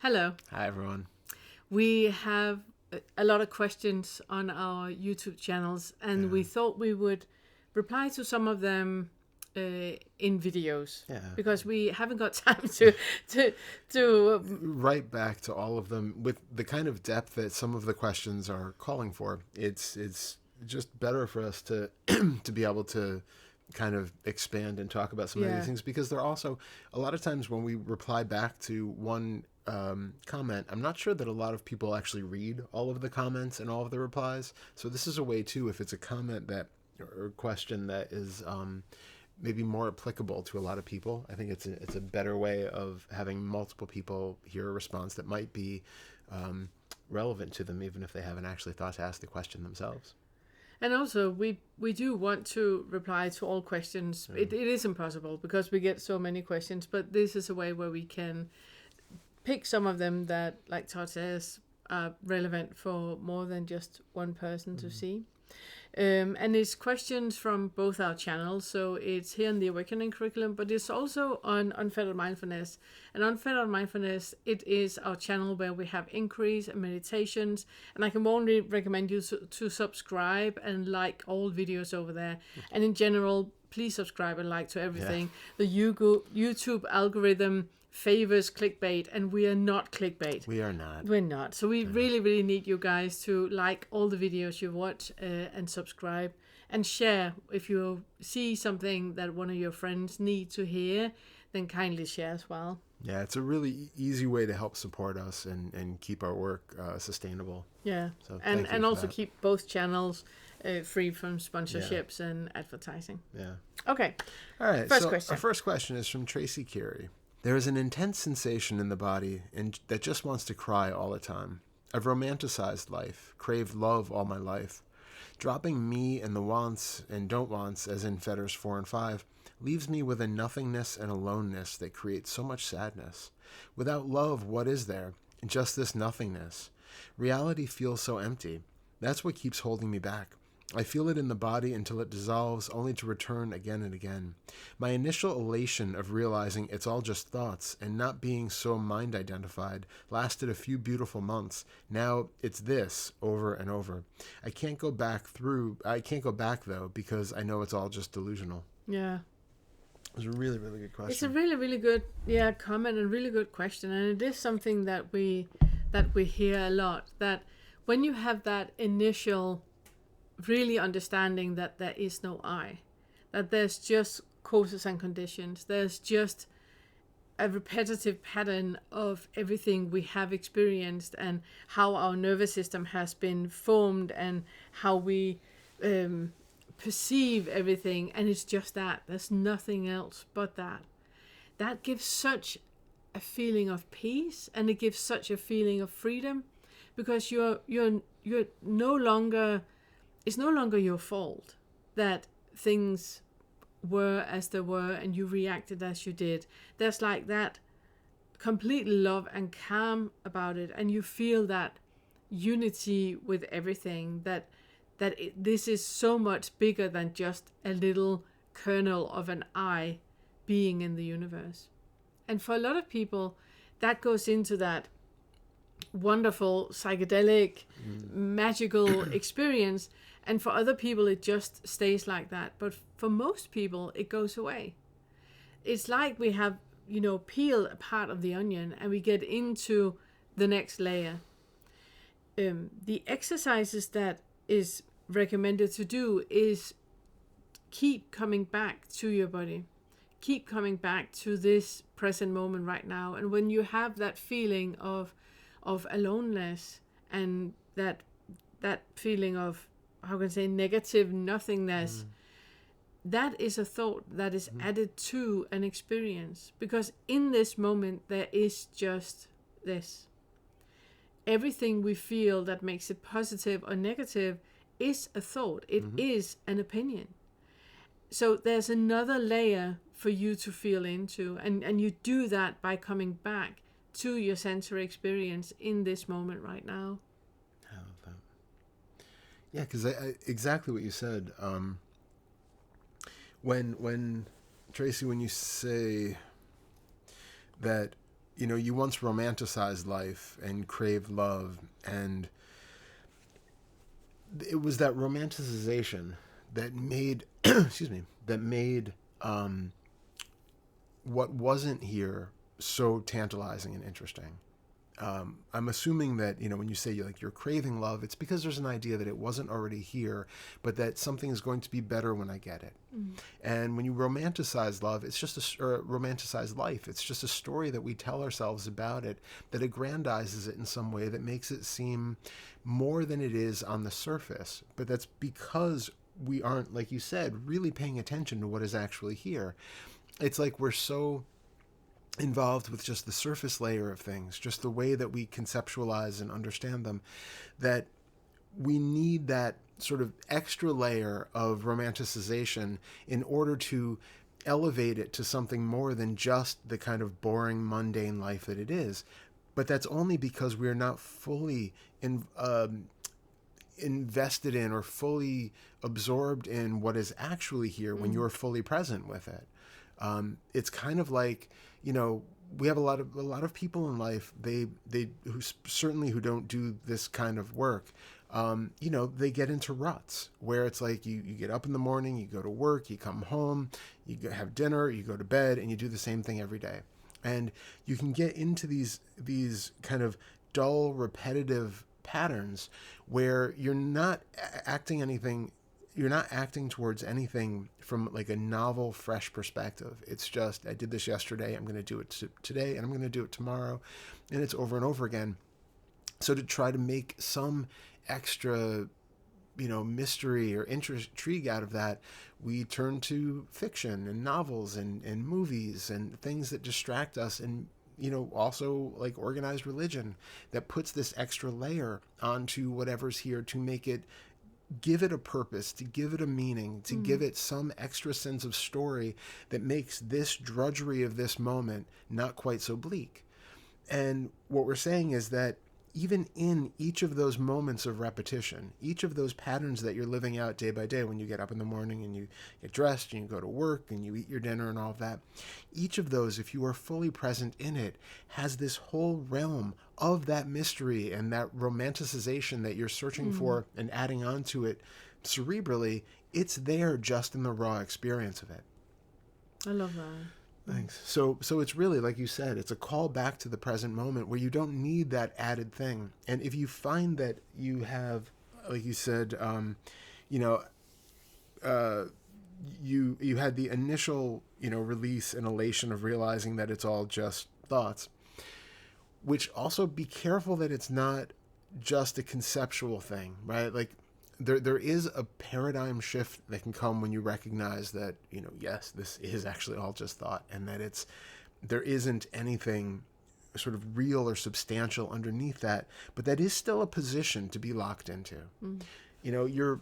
Hello. Hi, everyone. We have a lot of questions on our YouTube channels, and we thought we would reply to some of them in videos. Yeah. Because we haven't got time to Right back to all of them with the kind of depth that some of the questions are calling for. It's just better for us to to be able to kind of expand and talk about some of these things, because they're also a lot of times when we reply back to one comment, I'm not sure that a lot of people actually read all of the comments and all of the replies. So this is a way too, if it's a comment that or question that is maybe more applicable to a lot of people. I think it's a better way of having multiple people hear a response that might be relevant to them, even if they haven't actually thought to ask the question themselves. And also, we do want to reply to all questions. It is impossible because we get so many questions, but this is a way where we can pick some of them that, like Todd says, are relevant for more than just one person to see. And it's questions from both our channels. So it's here in the Awakening curriculum, but it's also on Unfettered Mindfulness. And Unfettered Mindfulness, it is our channel where we have inquiries and meditations. And I can only recommend you to subscribe and like all videos over there. And in general, please subscribe and like to everything. The YouTube algorithm favors clickbait, and we are not clickbait. We are not. We're not. So we really, really need you guys to like all the videos you watch and subscribe and share. If you see something that one of your friends need to hear, then kindly share as well. Yeah, it's a really easy way to help support us and keep our work sustainable. Yeah, So and also keep both channels free from sponsorships and advertising. Yeah. Okay. All right. First question. Our first question is from Tracy Carey. There is an intense sensation in the body that just wants to cry all the time. I've romanticized life, craved love all my life. Dropping me and the wants and don't wants, as in Fetters 4 and 5, leaves me with a nothingness and aloneness that creates so much sadness. Without love, what is there? Just this nothingness. Reality feels so empty. That's what keeps holding me back. I feel it in the body until it dissolves, only to return again and again. My initial elation of realizing it's all just thoughts and not being so mind-identified lasted a few beautiful months. Now it's this over and over. I can't go back, though, because I know it's all just delusional. Yeah. It's a really, really good question. It's a really, really good comment and really good question. And it is something that we hear a lot, that when you have that initial really understanding that there is no I, that there's just causes and conditions, there's just a repetitive pattern of everything we have experienced and how our nervous system has been formed and how we perceive everything, and it's just that there's nothing else but that gives such a feeling of peace, and it gives such a feeling of freedom, because you're no longer, it's no longer your fault that things were as they were and you reacted as you did. There's like that complete love and calm about it, and you feel that unity with everything, that this is so much bigger than just a little kernel of an I being in the universe. And for a lot of people, that goes into that wonderful, psychedelic, magical experience. And for other people, it just stays like that. But for most people, it goes away. It's like we have, peel a part of the onion and we get into the next layer. The exercises that is recommended to do is keep coming back to your body. Keep coming back to this present moment right now. And when you have that feeling of aloneness and that feeling of, how can I say, negative nothingness, that is a thought that is added to an experience. Because in this moment, there is just this. Everything we feel that makes it positive or negative is a thought. It is an opinion. So there's another layer for you to feel into. And you do that by coming back to your sensory experience in this moment right now. I love that. Yeah, because exactly what you said. When Tracy, when you say that you once romanticized life and craved love, and it was that romanticization that made, excuse me, that made what wasn't here so tantalizing and interesting. I'm assuming that, when you say you're craving love, it's because there's an idea that it wasn't already here, but that something is going to be better when I get it. Mm. And when you romanticize love, it's just romanticize life. It's just a story that we tell ourselves about it, that aggrandizes it in some way, that makes it seem more than it is on the surface. But that's because we aren't, like you said, really paying attention to what is actually here. It's like we're so involved with just the surface layer of things, just the way that we conceptualize and understand them, that we need that sort of extra layer of romanticization in order to elevate it to something more than just the kind of boring, mundane life that it is. But that's only because we're not fully invested in or fully absorbed in what is actually here when you're fully present with it. It's kind of like, we have a lot of people in life, they who don't do this kind of work, they get into ruts where it's like you get up in the morning, you go to work, you come home, you have dinner, you go to bed, and you do the same thing every day. And you can get into these kind of dull, repetitive patterns where you're not acting towards anything from like a novel, fresh perspective. It's just, I did this yesterday, I'm going to do it today, and I'm going to do it tomorrow, and it's over and over again. So to try to make some extra, mystery or intrigue out of that, we turn to fiction and novels and movies and things that distract us, and also like organized religion that puts this extra layer onto whatever's here to make it, give it a purpose, to give it a meaning, to give it some extra sense of story that makes this drudgery of this moment not quite so bleak. And what we're saying is that even in each of those moments of repetition, each of those patterns that you're living out day by day, when you get up in the morning and you get dressed and you go to work and you eat your dinner and all of that, each of those, if you are fully present in it, has this whole realm of that mystery and that romanticization that you're searching for and adding on to it cerebrally. It's there just in the raw experience of it. I love that. Thanks. So it's really, like you said, it's a call back to the present moment where you don't need that added thing. And if you find that you have, like you said, you had the initial, release and elation of realizing that it's all just thoughts, which also be careful that it's not just a conceptual thing, right? Like there is a paradigm shift that can come when you recognize that, yes, this is actually all just thought, and that there isn't anything sort of real or substantial underneath that, but that is still a position to be locked into. You're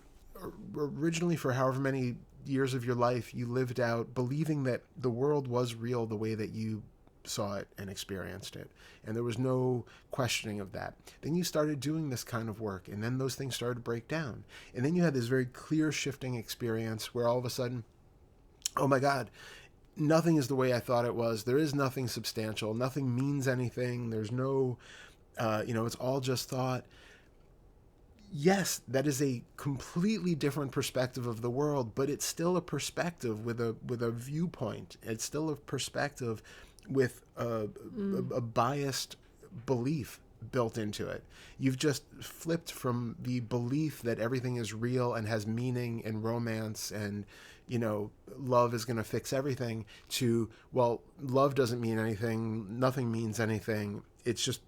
originally, for however many years of your life, you lived out believing that the world was real the way that you saw it and experienced it, and there was no questioning of that. Then you started doing this kind of work, and then those things started to break down, and then you had this very clear shifting experience where all of a sudden, oh my God, nothing is the way I thought it was. There is nothing substantial, nothing means anything, there's no it's all just thought. Yes, that is a completely different perspective of the world, but it's still a perspective with a viewpoint. It's still a perspective with a biased belief built into it. You've just flipped from the belief that everything is real and has meaning and romance and, love is going to fix everything, to, well, love doesn't mean anything, nothing means anything. It's just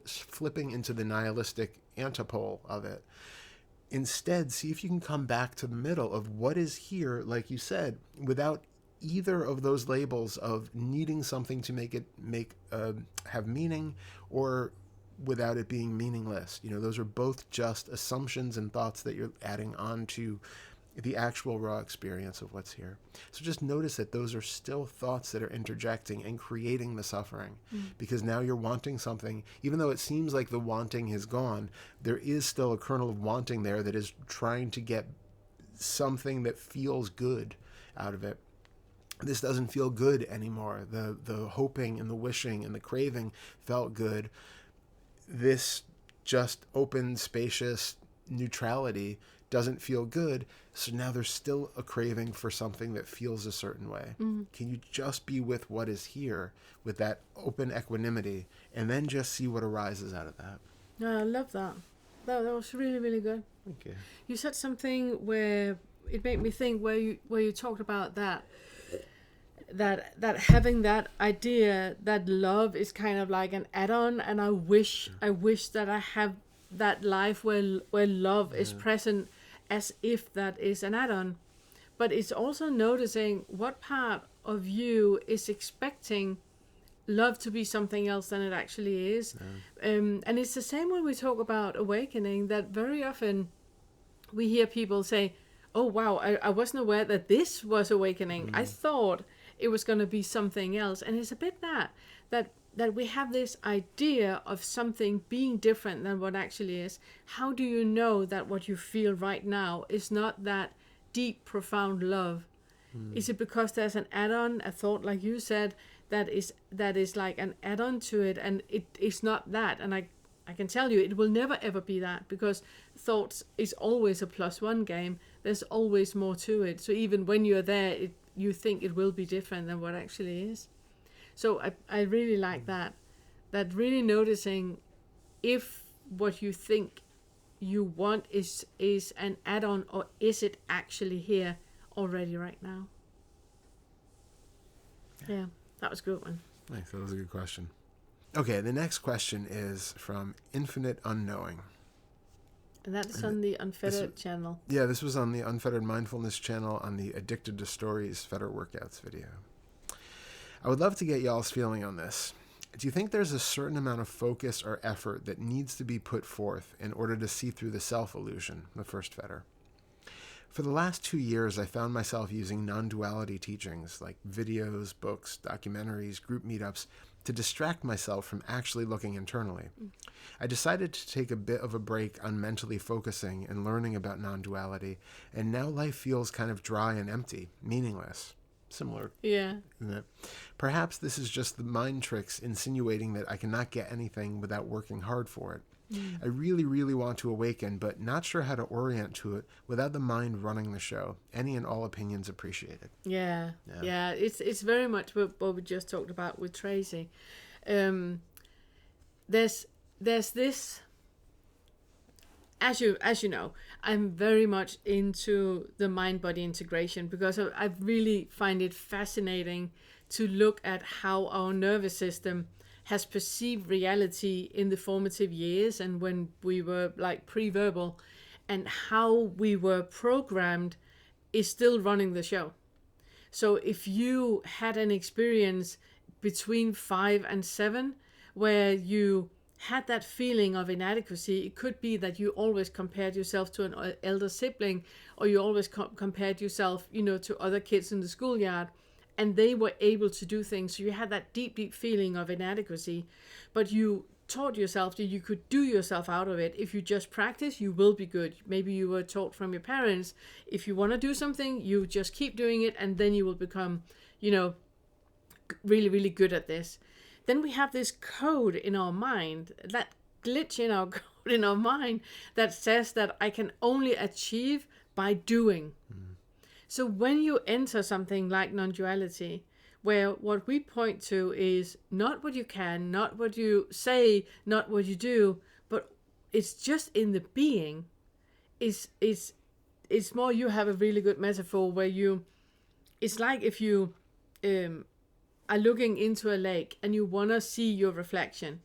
flipping into the nihilistic antipole of it. Instead, see if you can come back to the middle of what is here, like you said, without either of those labels of needing something to make it have meaning, or without it being meaningless. Those are both just assumptions and thoughts that you're adding on to the actual raw experience of what's here. So just notice that those are still thoughts that are interjecting and creating the suffering, because now you're wanting something. Even though it seems like the wanting has gone, there is still a kernel of wanting there that is trying to get something that feels good out of it. this doesn't feel good anymore. The hoping and the wishing and the craving felt good. This just open, spacious neutrality doesn't feel good. So now there's still a craving for something that feels a certain way. Mm-hmm. Can you just be with what is here, with that open equanimity, and then just see what arises out of that? No, I love that. That was really, really good. Thank you. You said something where it made me think where you talked about that having that idea that love is kind of like an add-on, and I wish that I have that life where love is present, as if that is an add-on. But it's also noticing what part of you is expecting love to be something else than it actually is. And it's the same when we talk about awakening, that very often we hear people say, oh wow, I wasn't aware that this was awakening. I thought it was going to be something else. And it's a bit that we have this idea of something being different than what actually is. How do you know that what you feel right now is not that deep, profound love? Is it because there's an add-on, a thought, like you said, that is like an add-on to it, and it is not that? And I can tell you, it will never ever be that, because thoughts is always a +1 game. There's always more to it. So even when you're there, you think it will be different than what actually is. So I really like that really noticing if what you think you want is an add-on, or is it actually here already right now? Yeah, that was a good one. Thanks, that was a good question. Okay, the next question is from Infinite Unknowing. And that is on the Unfettered channel. Yeah, this was on the Unfettered Mindfulness channel on the Addicted to Stories Fetter Workouts video. I would love to get y'all's feeling on this. Do you think there's a certain amount of focus or effort that needs to be put forth in order to see through the self-illusion, the first fetter? For the last 2 years, I found myself using non-duality teachings like videos, books, documentaries, group meetups to distract myself from actually looking internally. I decided to take a bit of a break on mentally focusing and learning about non-duality, and now life feels kind of dry and empty, meaningless. Similar. Yeah. Isn't it? Perhaps this is just the mind tricks insinuating that I cannot get anything without working hard for it. I really, really want to awaken, but not sure how to orient to it without the mind running the show. Any and all opinions appreciated. Yeah. It's very much what we just talked about with Tracy. There's this. As you know, I'm very much into the mind-body integration, because I really find it fascinating to look at how our nervous system has perceived reality in the formative years and when we were like pre-verbal, and how we were programmed is still running the show. So if you had an experience between 5 and 7 where you had that feeling of inadequacy, it could be that you always compared yourself to an elder sibling, or you always compared yourself, to other kids in the schoolyard, and they were able to do things. So you had that deep, deep feeling of inadequacy, but you taught yourself that you could do yourself out of it. If you just practice, you will be good. Maybe you were taught from your parents, if you want to do something, you just keep doing it, and then you will become, really, really good at this. Then we have this code in our mind, that glitch in our code in our mind that says that I can only achieve by doing. So when you enter something like non-duality, where what we point to is not what you can, not what you say, not what you do, but it's just in the being, it's more, you have a really good metaphor where it's like if you are looking into a lake and you want to see your reflection,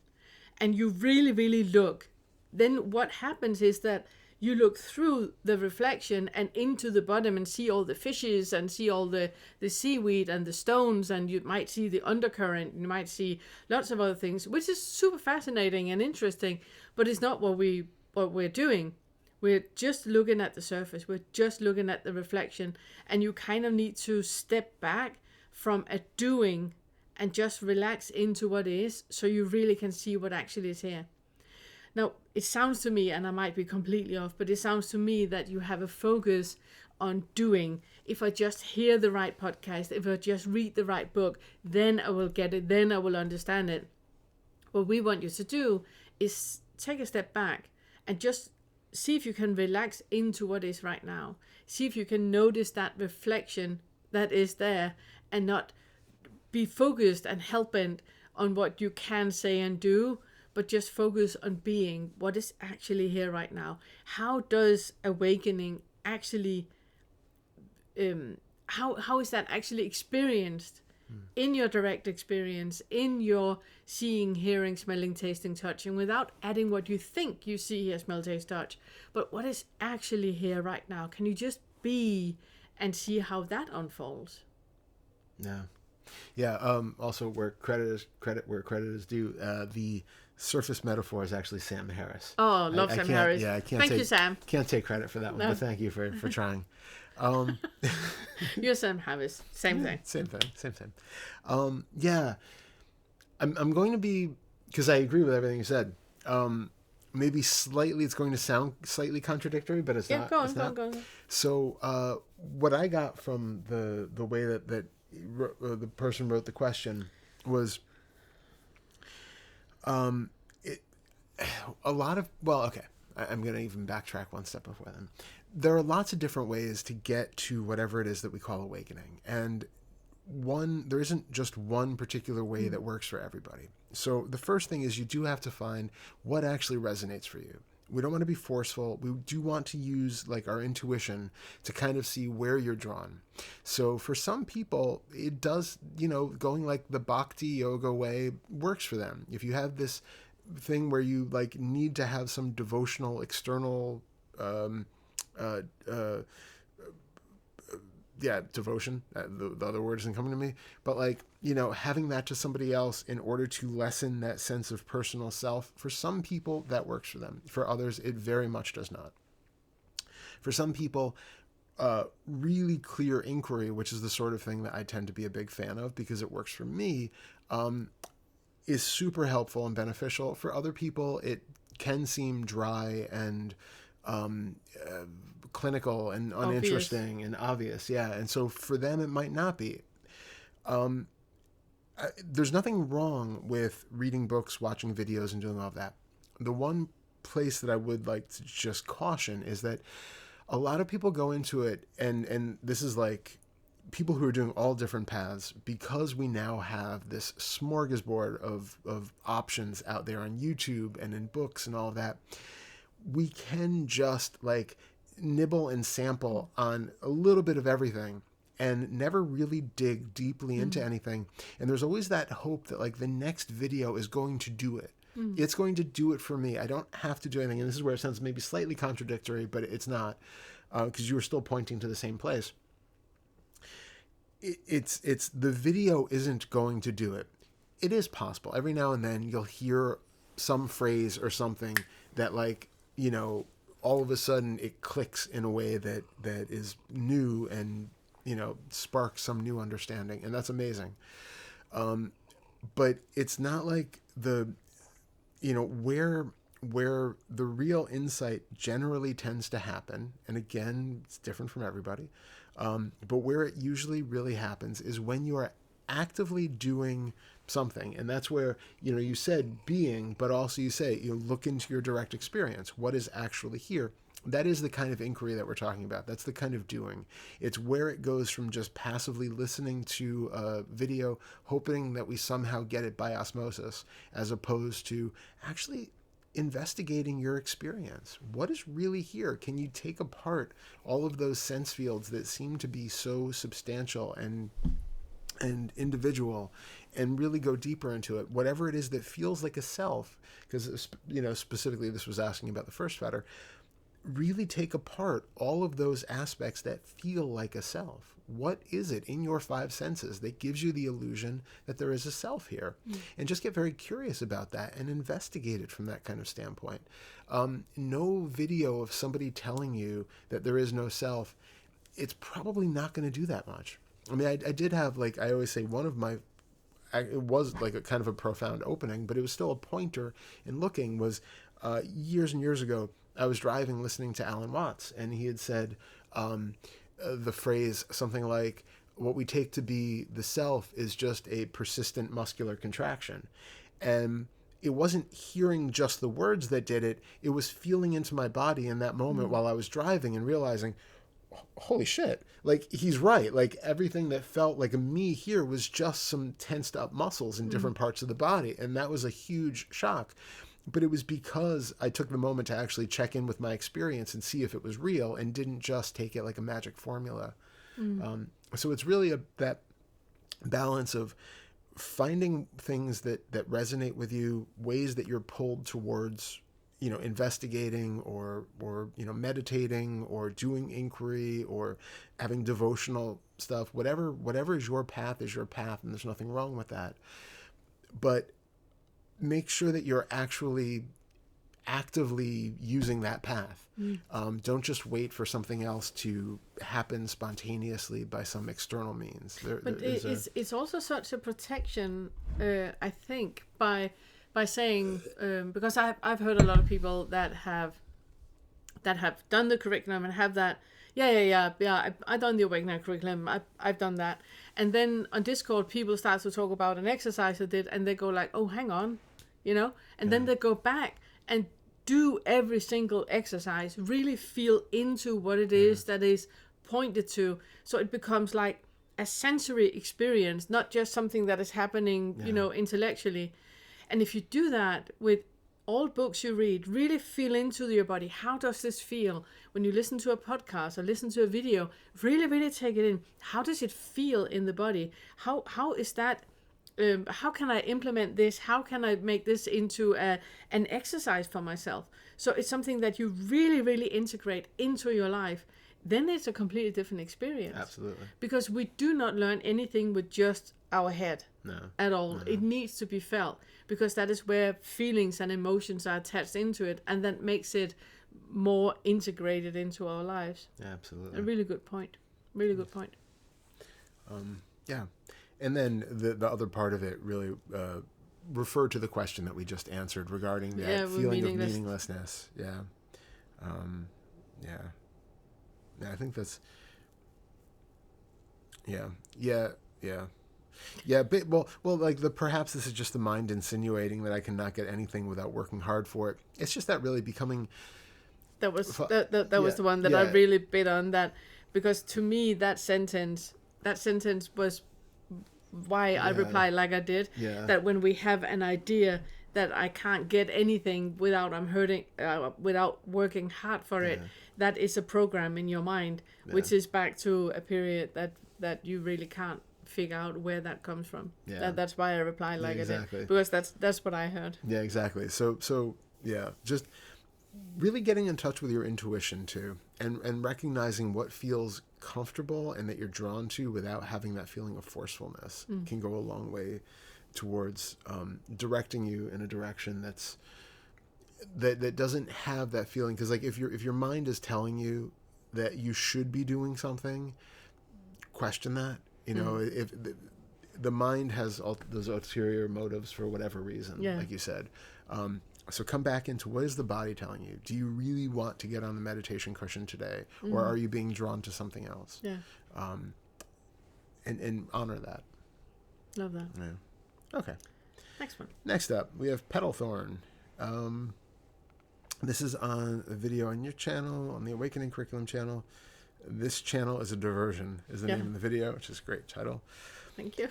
and you really, really look, then what happens is that you look through the reflection and into the bottom and see all the fishes and see all the seaweed and the stones, and you might see the undercurrent, and you might see lots of other things, which is super fascinating and interesting, but it's not what we're doing. We're just looking at the surface. We're just looking at the reflection, and you kind of need to step back from a doing and just relax into what is, so you really can see what actually is here. Now, it sounds to me, and I might be completely off, but it sounds to me that you have a focus on doing. If I just hear the right podcast, if I just read the right book, then I will get it, then I will understand it. What we want you to do is take a step back and just see if you can relax into what is right now. See if you can notice that reflection that is there and not be focused and hell-bent on what you can say and do, but just focus on being what is actually here right now. How does awakening actually, how is that actually experienced in your direct experience, in your seeing, hearing, smelling, tasting, touching, without adding what you think you see, hear, smell, taste, touch, but what is actually here right now? Can you just be and see how that unfolds? Yeah. Also, where credit is due, the surface metaphor is actually Sam Harris. Oh, love Sam Harris. Yeah, I can't. Thank you, Sam. Can't take credit for that one, but thank you for trying. You're Sam Harris. Same thing. Same thing. Yeah, I'm going to be, because I agree with everything you said. Maybe slightly, it's going to sound slightly contradictory, but it's not. Go on. So, what I got from the way that the person wrote the question was, I'm going to even backtrack one step before then. There are lots of different ways to get to whatever it is that we call awakening. And there isn't just one particular way that works for everybody. So the first thing is you do have to find what actually resonates for you. We don't want to be forceful. We do want to use like our intuition to kind of see where you're drawn. So for some people, it does, going like the bhakti yoga way works for them. If you have this thing where you like need to have some devotional external devotion. The other word isn't coming to me, but like, having that to somebody else in order to lessen that sense of personal self. For some people, that works for them. For others, it very much does not. For some people, really clear inquiry, which is the sort of thing that I tend to be a big fan of because it works for me, is super helpful and beneficial. For other people, it can seem dry and clinical and uninteresting and obvious. Yeah. And so for them, it might not be. There's nothing wrong with reading books, watching videos, and doing all of that. The one place that I would like to just caution is that a lot of people go into it, and this is like people who are doing all different paths, because we now have this smorgasbord of options out there on YouTube and in books and all of that. We can just like nibble and sample on a little bit of everything and never really dig deeply into anything. And there's always that hope that like the next video is going to do it. It's going to do it for me. I don't have to do anything. And this is where it sounds maybe slightly contradictory, but it's not, because you were still pointing to the same place. It's the video isn't going to do it. It is possible. Every now and then you'll hear some phrase or something that like, all of a sudden it clicks in a way that is new and, sparks some new understanding. And that's amazing. But it's not like where the real insight generally tends to happen. And again, it's different from everybody. But where it usually really happens is when you are actively doing something. And that's where, you said being, but also you say, look into your direct experience. What is actually here? That is the kind of inquiry that we're talking about. That's the kind of doing. It's where it goes from just passively listening to a video, hoping that we somehow get it by osmosis, as opposed to actually investigating your experience. What is really here? Can you take apart all of those sense fields that seem to be so substantial and individual, and really go deeper into it? Whatever it is that feels like a self, because specifically this was asking about the first fetter. Really take apart all of those aspects that feel like a self. What is it in your five senses that gives you the illusion that there is a self here? And just get very curious about that and investigate it from that kind of standpoint. No video of somebody telling you that there is no self, it's probably not going to do that much. I mean, I did have, like, I always say one of my, it was like a kind of a profound opening, but it was still a pointer in looking, was years and years ago, I was driving listening to Alan Watts, and he had said, the phrase something like, what we take to be the self is just a persistent muscular contraction. And it wasn't hearing just the words that did it. It was feeling into my body in that moment while I was driving and realizing, holy shit, like, he's right. Like, everything that felt like a me here was just some tensed up muscles in different parts of the body. And that was a huge shock. But it was because I took the moment to actually check in with my experience and see if it was real, and didn't just take it like a magic formula. So it's really that balance of finding things that resonate with you, ways that you're pulled towards, investigating or meditating or doing inquiry or having devotional stuff. Whatever is your path, and there's nothing wrong with that. But make sure that you're actually actively using that path. Don't just wait for something else to happen spontaneously by some external means. It's also such a protection, I think, by saying, because I've heard a lot of people that have done the curriculum and have that, I've done the Awakening curriculum, I've done that, and then on Discord people start to talk about an exercise I did, and they go like, oh, hang on, and then they go back and do every single exercise, really feel into what it is that is pointed to, so it becomes like a sensory experience, not just something that is happening, intellectually. And if you do that with all books you read, really feel into your body. How does this feel? When you listen to a podcast or listen to a video, really, really take it in. How does it feel in the body? How is that? How can I implement this? How can I make this into an exercise for myself? So it's something that you really, really integrate into your life. Then it's a completely different experience. Absolutely. Because we do not learn anything with just our head at all. No. It needs to be felt, because that is where feelings and emotions are attached into it, and that makes it more integrated into our lives. Absolutely. A really good point. Really good point. Yeah. And then the other part of it really referred to the question that we just answered regarding that feeling of meaninglessness. Yeah. Yeah, I think that's... Yeah, but, well, like, perhaps this is just the mind insinuating that I cannot get anything without working hard for it. It's just that really becoming... That was was the one that I really bit on, that, because to me that sentence was why I replied like I did. That when we have an idea that I can't get anything without without working hard for it, that is a program in your mind, which is back to a period that you really can't figure out where that comes from. That's why I replied like I did, because that's what I heard. Yeah, exactly. So yeah, just really getting in touch with your intuition too, and recognizing what feels comfortable and that you're drawn to without having that feeling of forcefulness can go a long way towards directing you in a direction that doesn't have that feeling. Because, like, if your mind is telling you that you should be doing something, question that. If the mind has those ulterior motives for whatever reason, like you said. So come back into, what is the body telling you? Do you really want to get on the meditation cushion today? Or are you being drawn to something else? And honor that. Love that. Yeah. Okay. Next one. Next up, we have Petal Thorn. This is on a video on your channel, on the Awakening Curriculum channel. This channel is a diversion, is the name of the video, which is a great title. Thank you.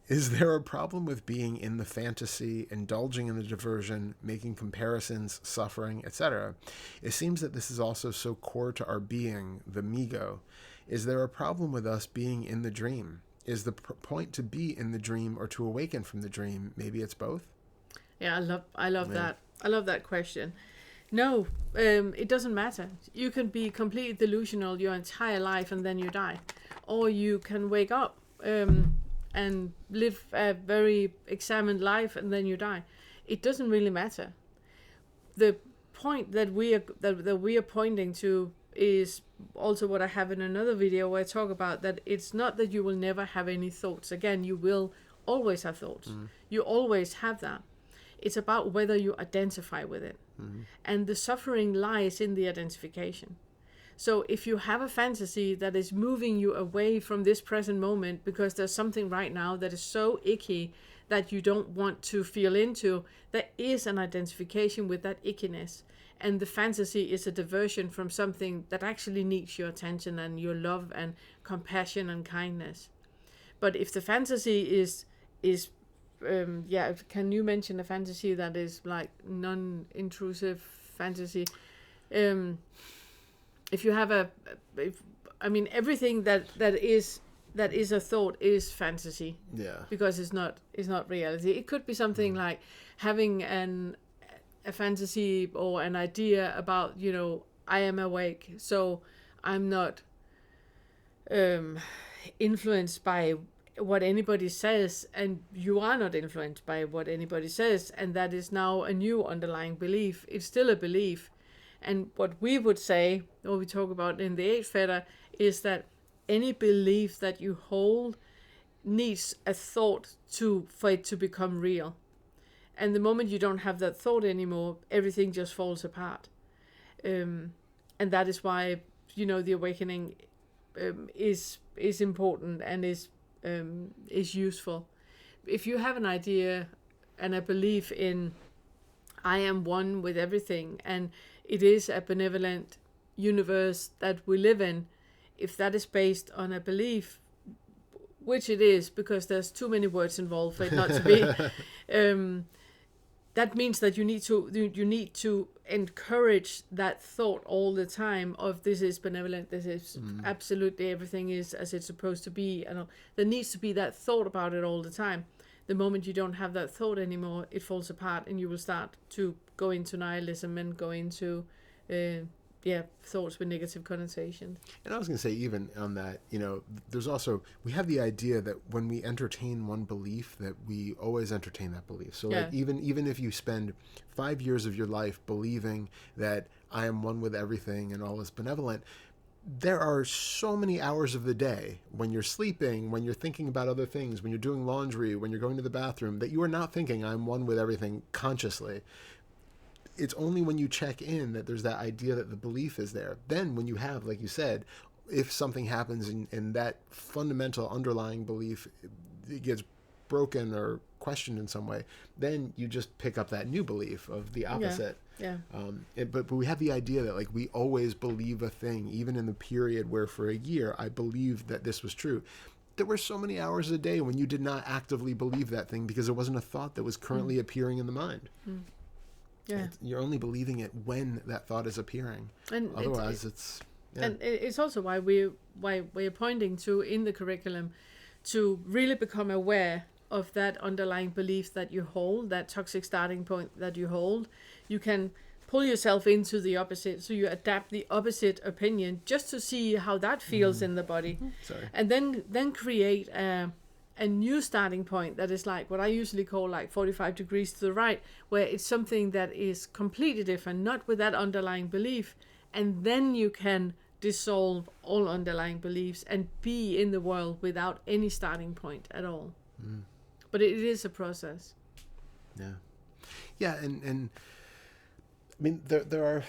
Is there a problem with being in the fantasy, indulging in the diversion, making comparisons, suffering, etc.? It seems that this is also so core to our being, the Migo. Is there a problem with us being in the dream? Is the point to be in the dream or to awaken from the dream? Maybe it's both? Yeah, I love that. I love that question. No, it doesn't matter. You can be completely delusional your entire life and then you die. Or you can wake up and live a very examined life and then you die. It doesn't really matter. The point that we are pointing to is also what I have in another video where I talk about that it's not that you will never have any thoughts. Again, you will always have thoughts. You always have that. It's about whether you identify with it. And the suffering lies in the identification. So if you have a fantasy that is moving you away from this present moment because there's something right now that is so icky that you don't want to feel into, there is an identification with that ickiness. And the fantasy is a diversion from something that actually needs your attention and your love and compassion and kindness. But if the fantasy is can you mention a fantasy that is like non-intrusive fantasy? If you have everything that is a thought is fantasy. Yeah. Because it's not reality. It could be something like having a fantasy or an idea about, I am awake, so I'm not influenced by what anybody says, and you are not influenced by what anybody says, and that is now a new underlying belief. It's still a belief. And what we would say, or we talk about in the 8th fetter, is that any belief that you hold needs a thought for it to become real. And the moment you don't have that thought anymore, everything just falls apart. And that is why, the awakening is important and is useful. If you have an idea and a belief in I am one with everything, and it is a benevolent universe that we live in, if that is based on a belief, which it is because there's too many words involved for it not to be, that means that you need to encourage that thought all the time of this is benevolent, this is absolutely everything is as it's supposed to be, and there needs to be that thought about it all the time. The moment you don't have that thought anymore, it falls apart, and you will start to go into nihilism and go into thoughts with negative connotations. And I was going to say, even on that, there's also, we have the idea that when we entertain one belief, that we always entertain that belief. So like even if you spend 5 years of your life believing that I am one with everything and all is benevolent, there are so many hours of the day when you're sleeping, when you're thinking about other things, when you're doing laundry, when you're going to the bathroom, that you are not thinking I'm one with everything consciously. It's only when you check in that there's that idea that the belief is there. Then when you have, like you said, if something happens and that fundamental underlying belief it gets broken or questioned in some way, then you just pick up that new belief of the opposite. Yeah. But we have the idea that like we always believe a thing, even in the period where for a year I believed that this was true. There were so many hours a day when you did not actively believe that thing because it wasn't a thought that was currently appearing in the mind. Yeah, you're only believing it when that thought is appearing. And otherwise, it's. Yeah. And it's also why we're pointing to in the curriculum to really become aware of that underlying belief that you hold, that toxic starting point that you hold. You can pull yourself into the opposite, so you adapt the opposite opinion just to see how that feels in the body, and then create a new starting point that is like what I usually call like 45 degrees to the right, where it's something that is completely different, not with that underlying belief, and then you can dissolve all underlying beliefs and be in the world without any starting point at all. But it is a process. Yeah, and I mean there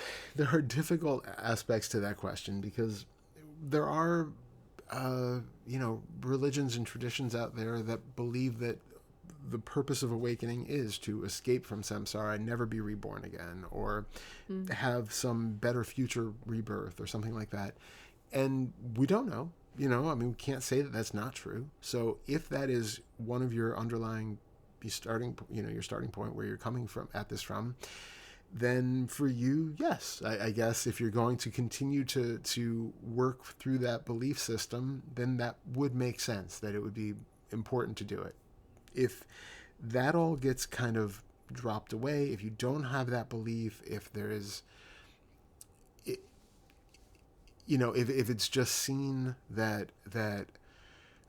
are difficult aspects to that question, because there are religions and traditions out there that believe that the purpose of awakening is to escape from samsara and never be reborn again, or have some better future rebirth or something like that. And we don't know, we can't say that that's not true. So if that is one of your underlying your starting point where you're coming from at this from, then for you, yes, I guess if you're going to continue to work through that belief system, then that would make sense that it would be important to do it. If that all gets kind of dropped away, if you don't have that belief, if there is, if it's just seen that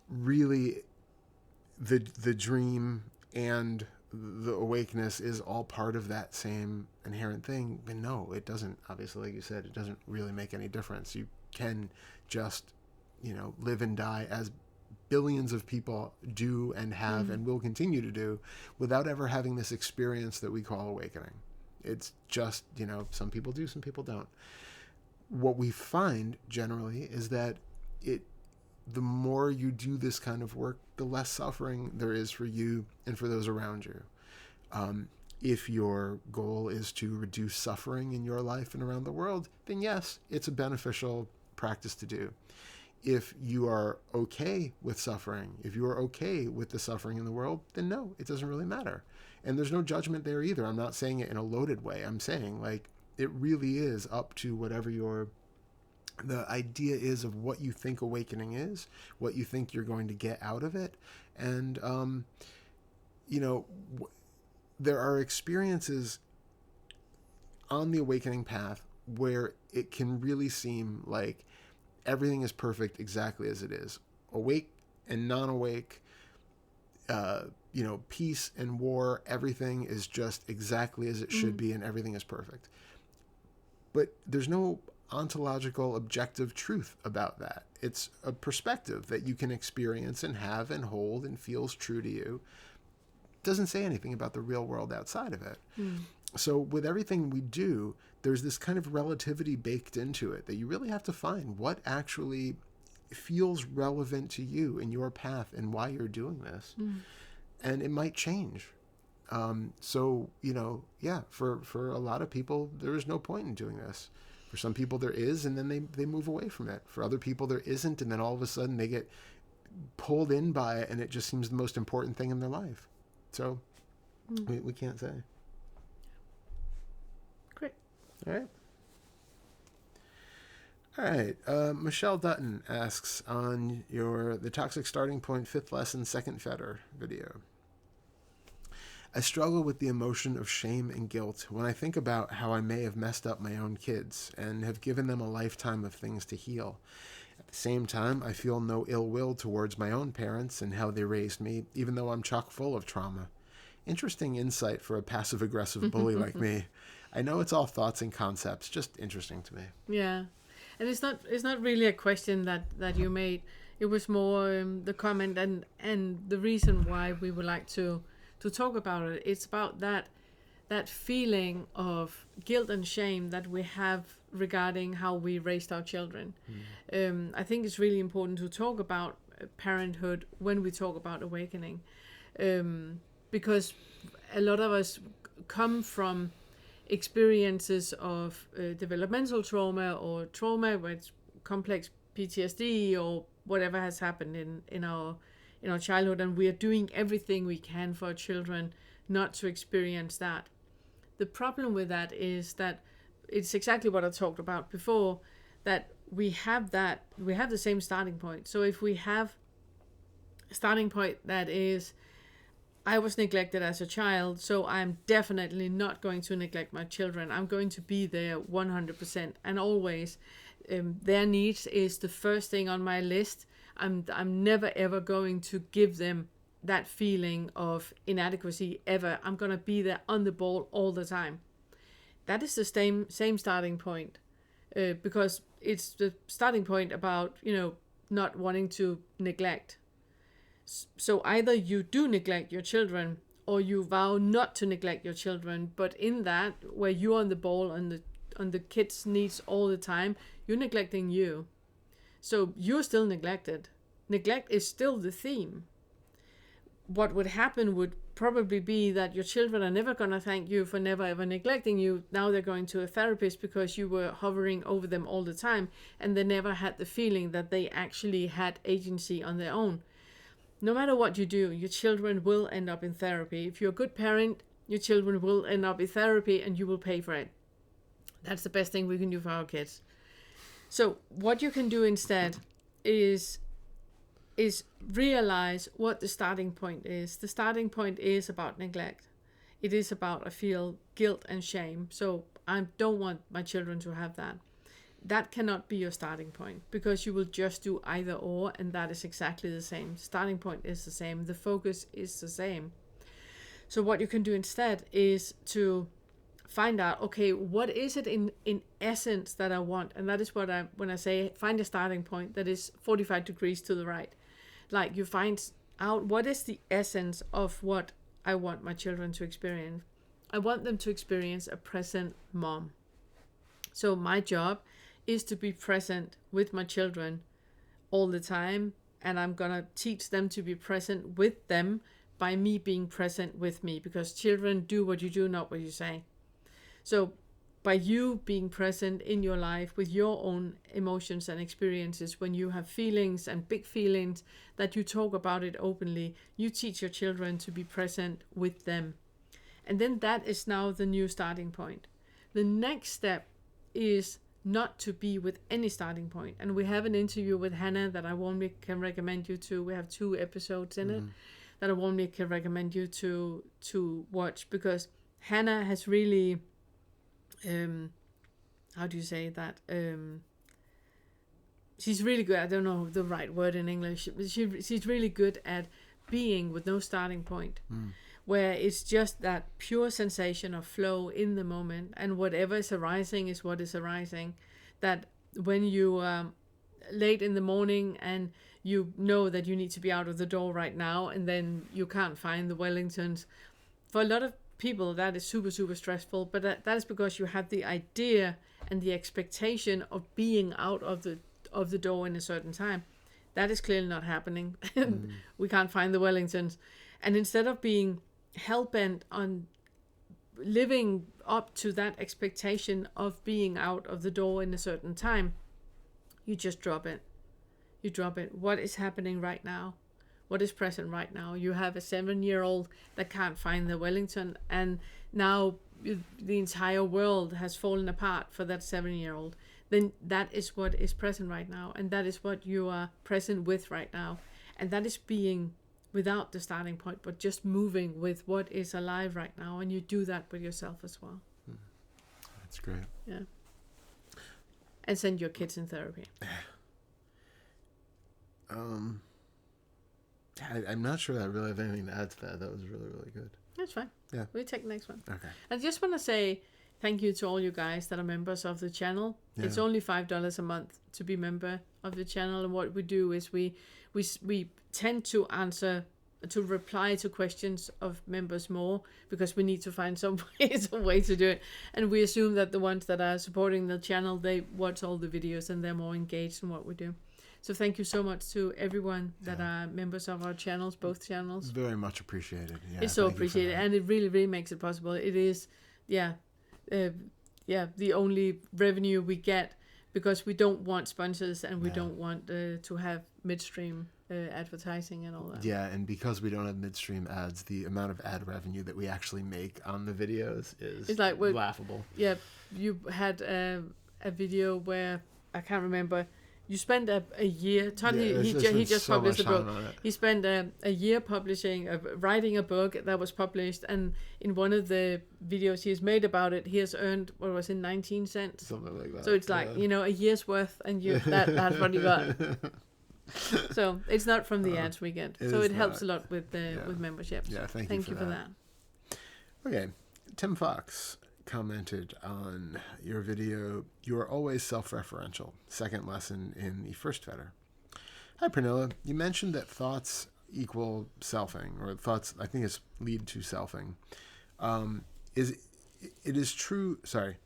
really the dream and the awakeness is all part of that same inherent thing, then no, it doesn't. Obviously, like you said, it doesn't really make any difference. You can just, live and die as billions of people do and have and will continue to do without ever having this experience that we call awakening. It's just, some people do, some people don't. what we find generally is that the more you do this kind of work, the less suffering there is for you and for those around you. If your goal is to reduce suffering in your life and around the world, then yes, it's a beneficial practice to do. If you are okay with suffering, if you are okay with the suffering in the world, then no, it doesn't really matter. And there's no judgment there either. I'm not saying it in a loaded way. I'm saying, like, it really is up to whatever the idea is of what you think awakening is, what you think you're going to get out of it. And, there are experiences on the awakening path where it can really seem like everything is perfect exactly as it is. Awake and non-awake, peace and war, everything is just exactly as it should be and everything is perfect. But there's no ontological objective truth about that. It's a perspective that you can experience and have and hold and feels true to you. Doesn't say anything about the real world outside of it. So with everything we do, there's this kind of relativity baked into it that you really have to find what actually feels relevant to you in your path and why you're doing this. And it might change. For a lot of people, there is no point in doing this. For some people there is, and then they move away from it. For other people there isn't, and then all of a sudden they get pulled in by it and it just seems the most important thing in their life. So we can't say. Great. All right. Michelle Dutton asks on the Toxic Starting Point 5th Lesson 2nd Fetter video. I struggle with the emotion of shame and guilt when I think about how I may have messed up my own kids and have given them a lifetime of things to heal. At the same time, I feel no ill will towards my own parents and how they raised me, even though I'm chock full of trauma. Interesting insight for a passive-aggressive bully like me. I know it's all thoughts and concepts, just interesting to me. Yeah, and it's not really a question that you made. It was more the comment and the reason why we would like to talk about it. It's about that feeling of guilt and shame that we have regarding how we raised our children. I think it's really important to talk about parenthood when we talk about awakening, because a lot of us come from experiences of developmental trauma or trauma with complex PTSD or whatever has happened in our childhood, and we are doing everything we can for our children not to experience that. The problem with that is that it's exactly what I talked about before, that we have the same starting point. So if we have a starting point that is, I was neglected as a child, so I'm definitely not going to neglect my children. I'm going to be there 100% and always. Their needs is the first thing on my list. I'm never ever going to give them that feeling of inadequacy ever. I'm going to be there on the ball all the time. That is the same starting point, because it's the starting point about, not wanting to neglect. So either you do neglect your children or you vow not to neglect your children, but in that, where you're on the ball on the kids' needs all the time, you're neglecting you. So you're still neglected. Neglect is still the theme. What would happen would probably be that your children are never going to thank you for never ever neglecting you. Now they're going to a therapist because you were hovering over them all the time, and they never had the feeling that they actually had agency on their own. No matter what you do, your children will end up in therapy. If you're a good parent, your children will end up in therapy and you will pay for it. That's the best thing we can do for our kids. So what you can do instead is realize what the starting point is. The starting point is about neglect. It is about, I feel guilt and shame. So I don't want my children to have that. That cannot be your starting point, because you will just do either or, and that is exactly the same. Starting point is the same. The focus is the same. So what you can do instead is to find out, okay, what is it in essence that I want? And that is when I say find a starting point that is 45 degrees to the right. Like, you find out what is the essence of what I want my children to experience. I want them to experience a present mom. So my job is to be present with my children all the time, and I'm gonna teach them to be present with them by me being present with me, because children do what you do, not what you say. So by you being present in your life with your own emotions and experiences, when you have feelings and big feelings, that you talk about it openly, you teach your children to be present with them. And then that is now the new starting point. The next step is not to be with any starting point. And we have an interview with Hannah that I warmly can recommend you to. We have 2 episodes in it that I warmly can recommend you to watch, because Hannah has really, how do you say that? She's really good. I don't know the right word in English. She's really good at being with no starting point, where it's just that pure sensation of flow in the moment, and whatever is arising is what is arising. That when you late in the morning and you know that you need to be out of the door right now, and then you can't find the Wellingtons, for a lot of people that is super, super stressful, but that is because you have the idea and the expectation of being out of the door in a certain time. That is clearly not happening. We can't find the Wellingtons. And instead of being hell-bent on living up to that expectation of being out of the door in a certain time, you just drop it. You drop it. What is happening right now? What is present right now? You have a 7-year-old that can't find the Wellington, and now the entire world has fallen apart for that 7-year-old. Then that is what is present right now, and that is what you are present with right now. And that is being without the starting point, but just moving with what is alive right now. And you do that with yourself as well. That's great. Yeah. And send your kids in therapy. I'm not sure that I really have anything to add to that. That was really, really good. That's fine. Yeah. We'll take the next one. Okay. I just want to say thank you to all you guys that are members of the channel. Yeah. It's only $5 a month to be member of the channel. And what we do is we tend to reply to questions of members more, because we need to find some way to do it. And we assume that the ones that are supporting the channel, they watch all the videos and they're more engaged in what we do. So thank you so much to everyone that are members of our channels, both channels. Very much appreciated. Yeah, it's so appreciated, and it really, really makes it possible. It is, the only revenue we get, because we don't want sponsors and we don't want to have midstream advertising and all that. Yeah, and because we don't have midstream ads, the amount of ad revenue that we actually make on the videos is like, laughable. Yeah, you had a video where, I can't remember, you spent a year. He just published a book. He spent a year writing a book that was published, and in one of the videos he has made about it, he has earned, 19 cents? Something like that. So it's like, a year's worth, and that's what you got. So it's not from the ads we get. So it helps a lot with memberships. Yeah, thank you for that. Okay, Tim Fox commented on your video, "You are always self-referential. Second lesson in the first fetter." Hi, Pernilla. You mentioned that thoughts equal selfing, or thoughts, I think, is lead to selfing. It is true? Sorry.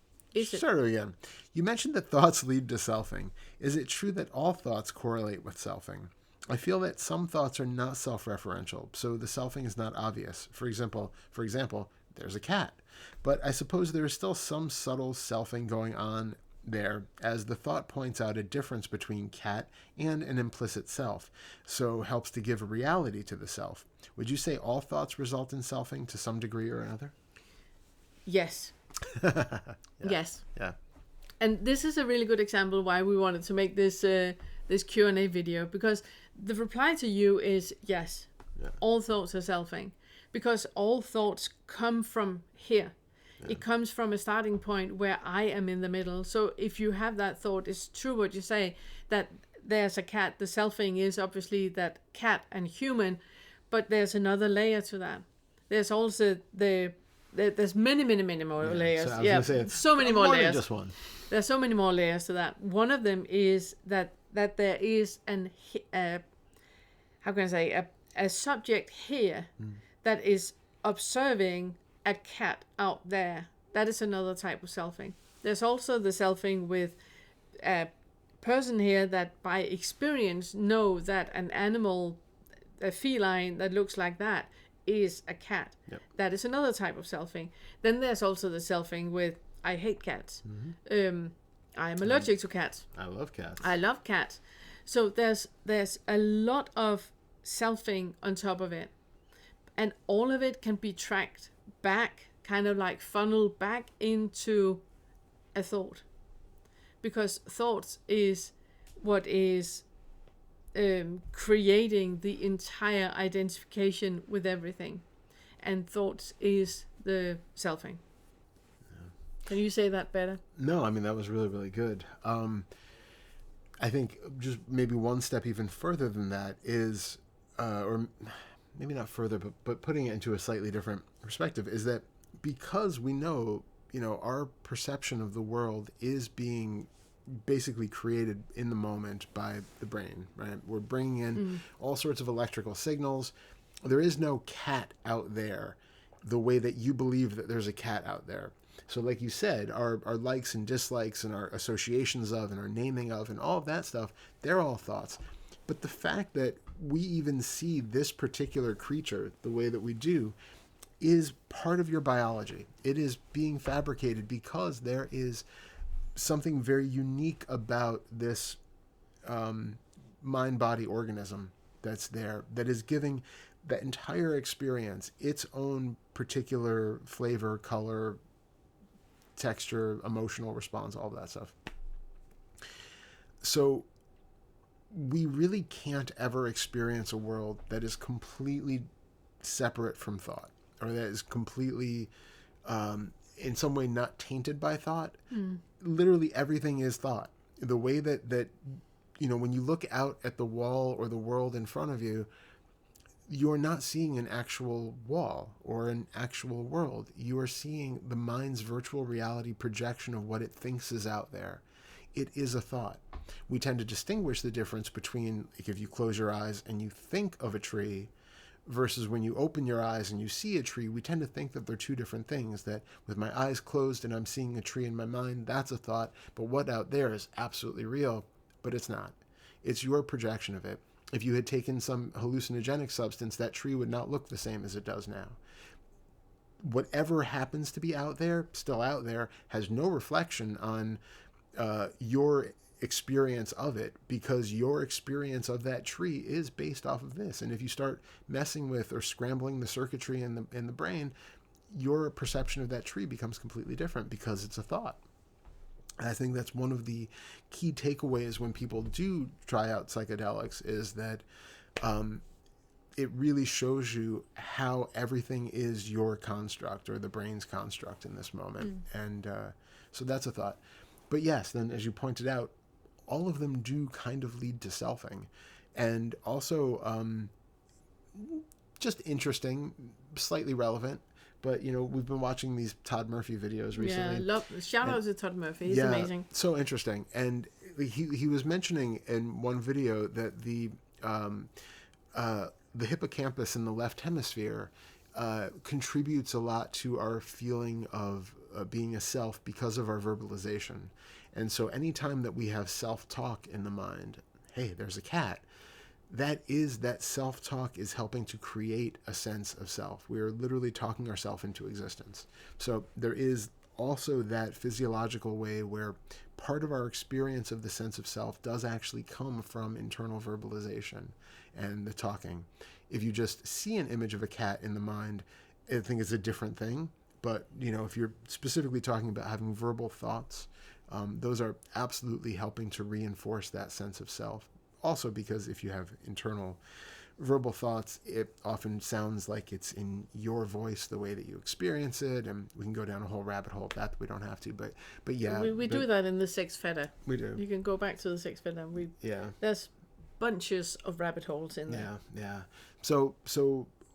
Start again. You mentioned that thoughts lead to selfing. Is it true that all thoughts correlate with selfing? I feel that some thoughts are not self-referential, so the selfing is not obvious. For example, there's a cat. But I suppose there is still some subtle selfing going on there, as the thought points out a difference between cat and an implicit self, so helps to give a reality to the self. Would you say all thoughts result in selfing to some degree or another? Yes. Yes. Yeah. And this is a really good example why we wanted to make this Q&A video, because the reply to you is yes. Yeah. All thoughts are selfing. Because all thoughts come from here. Yeah. It comes from a starting point where I am in the middle. So if you have that thought, it's true what you say, that there's a cat. The selfing is obviously that cat and human, but there's another layer to that. There's also there's many more layers. So I was gonna say so many more layers. Than just one. There's so many more layers to that. One of them is that there is a subject here that is observing a cat out there. That is another type of selfing. There's also the selfing with a person here that by experience know that an animal, a feline that looks like that, is a cat. Yep. That is another type of selfing. Then there's also the selfing with I hate cats. I am allergic to cats. I love cats. I love cats. So there's a lot of selfing on top of it. And all of it can be tracked back, kind of like funneled back into a thought. Because thoughts is what is creating the entire identification with everything. And thoughts is the selfing. Can you say that better? No, I mean, that was really, really good. I think just maybe one step even further than that is, or maybe not further, but putting it into a slightly different perspective, is that because we know, our perception of the world is being basically created in the moment by the brain, right? We're bringing in all sorts of electrical signals. There is no cat out there the way that you believe that there's a cat out there. So like you said, our likes and dislikes and our associations of and our naming of and all of that stuff, they're all thoughts. But the fact that we even see this particular creature the way that we do is part of your biology. It is being fabricated because there is something very unique about this mind-body organism that's there that is giving that entire experience its own particular flavor, color, texture, emotional response, all that stuff. So we really can't ever experience a world that is completely separate from thought, or that is completely in some way not tainted by thought. Literally everything is thought. The way that when you look out at the wall or the world in front of you, you're not seeing an actual wall or an actual world. You are seeing the mind's virtual reality projection of what it thinks is out there. It is a thought. We tend to distinguish the difference between, like, if you close your eyes and you think of a tree versus when you open your eyes and you see a tree. We tend to think that they're two different things, that with my eyes closed and I'm seeing a tree in my mind, that's a thought, but what out there is absolutely real, but it's not. It's your projection of it. If you had taken some hallucinogenic substance, that tree would not look the same as it does now. Whatever happens to be out there, still out there, has no reflection on your experience of it, because your experience of that tree is based off of this. And if you start messing with or scrambling the circuitry in the brain, your perception of that tree becomes completely different because it's a thought. I think that's one of the key takeaways when people do try out psychedelics, is that it really shows you how everything is your construct, or the brain's construct in this moment. And so that's a thought. But yes, then as you pointed out, all of them do kind of lead to selfing. And also just interesting, slightly relevant. But, we've been watching these Todd Murphy videos recently. Yeah, shout out to Todd Murphy. He's amazing. So interesting. And he was mentioning in one video that the hippocampus in the left hemisphere contributes a lot to our feeling of being a self because of our verbalization. And so anytime that we have self-talk in the mind, hey, there's a cat, that self-talk is helping to create a sense of self. We are literally talking ourselves into existence. So there is also that physiological way where part of our experience of the sense of self does actually come from internal verbalization and the talking. If you just see an image of a cat in the mind, I think it's a different thing. But, if you're specifically talking about having verbal thoughts, those are absolutely helping to reinforce that sense of self. Also because if you have internal verbal thoughts, it often sounds like it's in your voice, the way that you experience it, and we can go down a whole rabbit hole of that. We don't have to, but yeah. We do that in the Six Feather. We do. You can go back to the Six Feather. There's bunches of rabbit holes in there. Yeah. So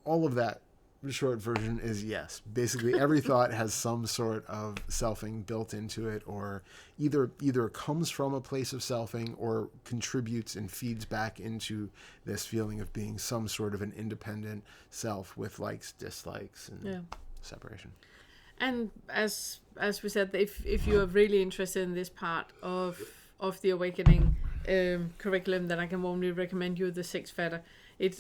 all of that, the short version is yes. Basically, every thought has some sort of selfing built into it, or either comes from a place of selfing or contributes and feeds back into this feeling of being some sort of an independent self with likes, dislikes, and separation. And as we said, if you are really interested in this part of of the awakening curriculum that I can warmly recommend you the sixth feather.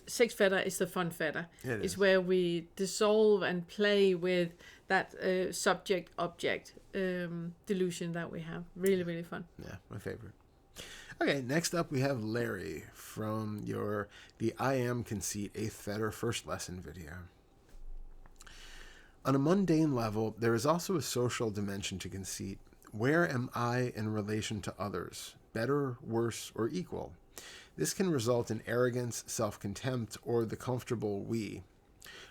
Sixth feather is the fun feather. It's where we dissolve and play with that subject-object delusion that we have. Really, really fun. Yeah, my favorite. Okay, next up we have Larry from the I Am Conceit 8th Fetter First Lesson video. On a mundane level, there is also a social dimension to conceit. Where am I in relation to others? Better, worse, or equal? This can result in arrogance, self-contempt, or the comfortable we.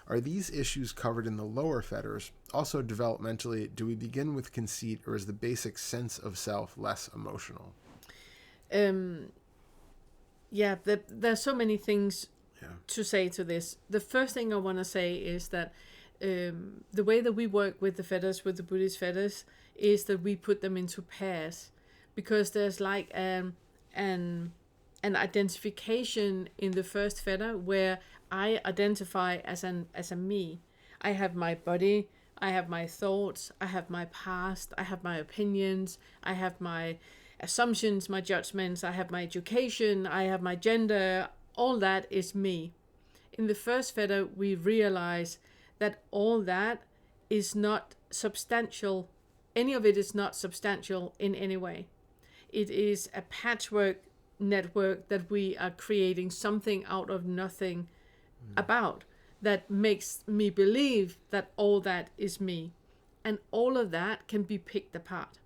Are these issues covered in the lower fetters? Also, developmentally, do we begin with conceit, or is the basic sense of self less emotional? There's so many things to say to this. The first thing I want to say is that the way that we work with the feathers, with the Buddhist feathers, is that we put them into pairs, because there's like an identification in the first feather where I identify as a me. I have my body, I have my thoughts, I have my past, I have my opinions, I have my assumptions, my judgments, I have my education, I have my gender. All that is me. In the first feather, we realize that all that is not substantial. Any of it is not substantial in any way. It is a patchwork network that we are creating something out of nothing about, that makes me believe that all that is me. And all of that can be picked apart.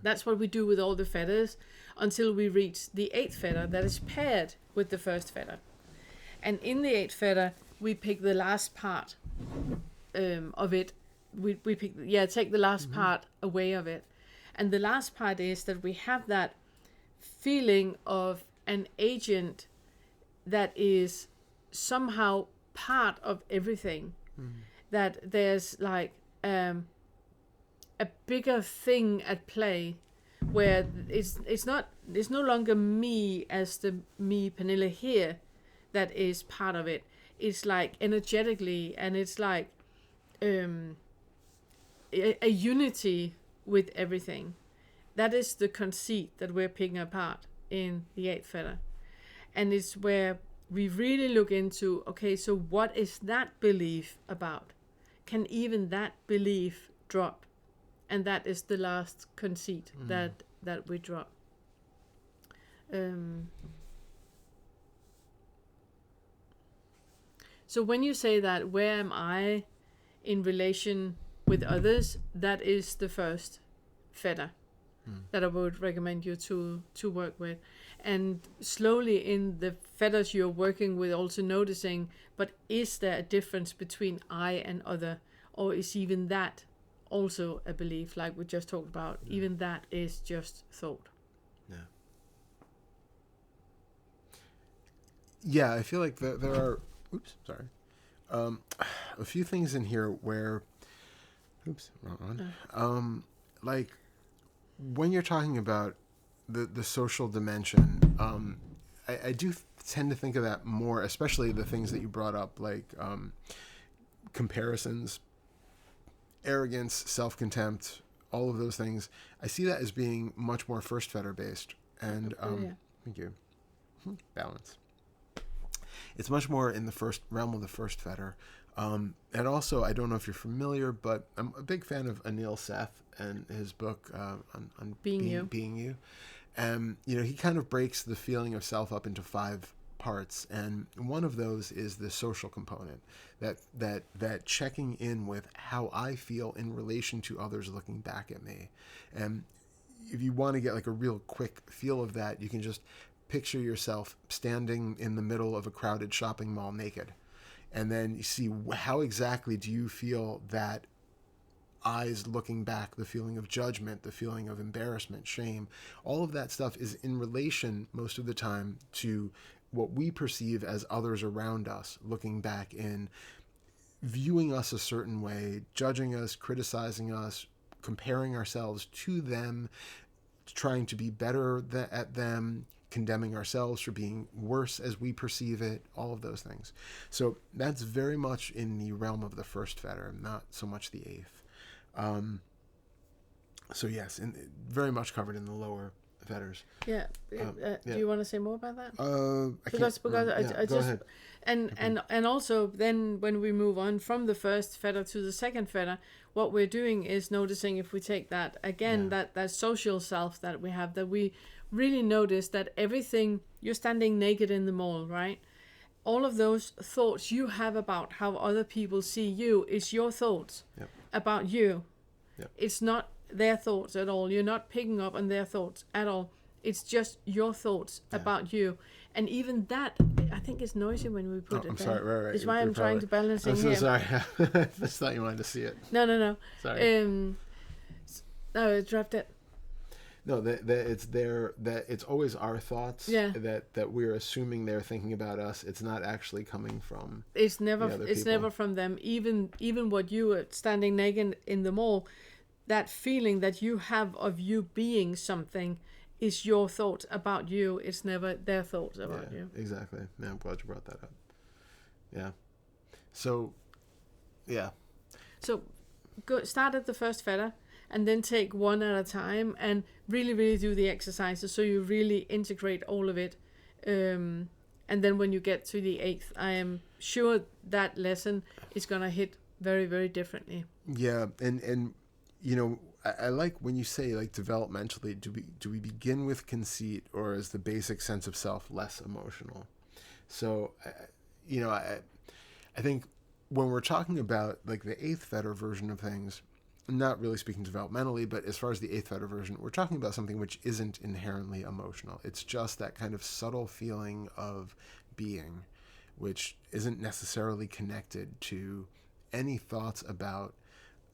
That's what we do with all the feathers until we reach the 8th feather that is paired with the first feather. And in the 8th feather, we pick the last part of it. We take the last part away of it. And the last part is that we have that feeling of an agent that is somehow part of everything. That there's like a bigger thing at play, where it's no longer me as the me Pernille here that is part of it. It's like energetically, and it's like a unity with everything. That is the conceit that we're picking apart in the 8th feather. And it's where we really look into, okay, so what is that belief about? Can even that belief drop? And that is the last conceit that we drop. So when you say that, where am I in relation with others, that is the first feather that I would recommend you to work with. And slowly in the feathers you're working with, also noticing, but is there a difference between I and other? Or is even that also a belief, like we just talked about? Even that is just thought. Yeah, I feel like there are a few things in here where wrong one. Like when you're talking about the social dimension, I do tend to think of that more, especially the things that you brought up, like comparisons, arrogance, self-contempt, all of those things. I see that as being much more first fetter based. And thank you. Balance. It's much more in the first realm of the first fetter. And also, I don't know if you're familiar, but I'm a big fan of Anil Seth and his book on Being You. And, he kind of breaks the feeling of self up into 5 parts. And one of those is the social component, that checking in with how I feel in relation to others looking back at me. And if you want to get like a real quick feel of that, you can just picture yourself standing in the middle of a crowded shopping mall naked. And then you see how exactly do you feel that eyes looking back, the feeling of judgment, the feeling of embarrassment, shame, all of that stuff is in relation most of the time to what we perceive as others around us looking back in, viewing us a certain way, judging us, criticizing us, comparing ourselves to them, trying to be better at them, condemning ourselves for being worse as we perceive it, all of those things. So that's very much in the realm of the first fetter, not so much the 8th. So yes, very much covered in the lower fetters. Yeah. Do you want to say more about that? Because I go just ahead. and also then when we move on from the first fetter to the second fetter, what we're doing is noticing, if we take that again, that social self that we have, that we really notice that everything, you're standing naked in the mall, right? All of those thoughts you have about how other people see you is your thoughts about you. Yep. It's not their thoughts at all. You're not picking up on their thoughts at all. It's just your thoughts about you. And even that, I think it's noisy when we put it I'm there. sorry, right. It's why I'm trying to balance it I'm so here. sorry. I just thought you wanted to see it. No. Sorry. No, it dropped it. No, that it's there. That it's always our thoughts. Yeah. That we're assuming they're thinking about us. It's not actually coming from. It's never. The other It's people. never from them. Even what you are standing naked in the mall, that feeling that you have of you being something is your thoughts about you. It's never their thoughts about you. Exactly. Yeah, I'm glad you brought that up. Yeah. So, yeah. So, start at the first fetter, and then take one at a time, and really, really do the exercises so you really integrate all of it. And then when you get to the 8th, I am sure that lesson is gonna hit very, very differently. Yeah, and you know, I like when you say, like, developmentally, do we begin with conceit, or is the basic sense of self less emotional? So, you know, I think when we're talking about, like, the 8th fetter version of things, not really speaking developmentally, but as far as the 8th fetter version, we're talking about something which isn't inherently emotional. It's just that kind of subtle feeling of being, which isn't necessarily connected to any thoughts about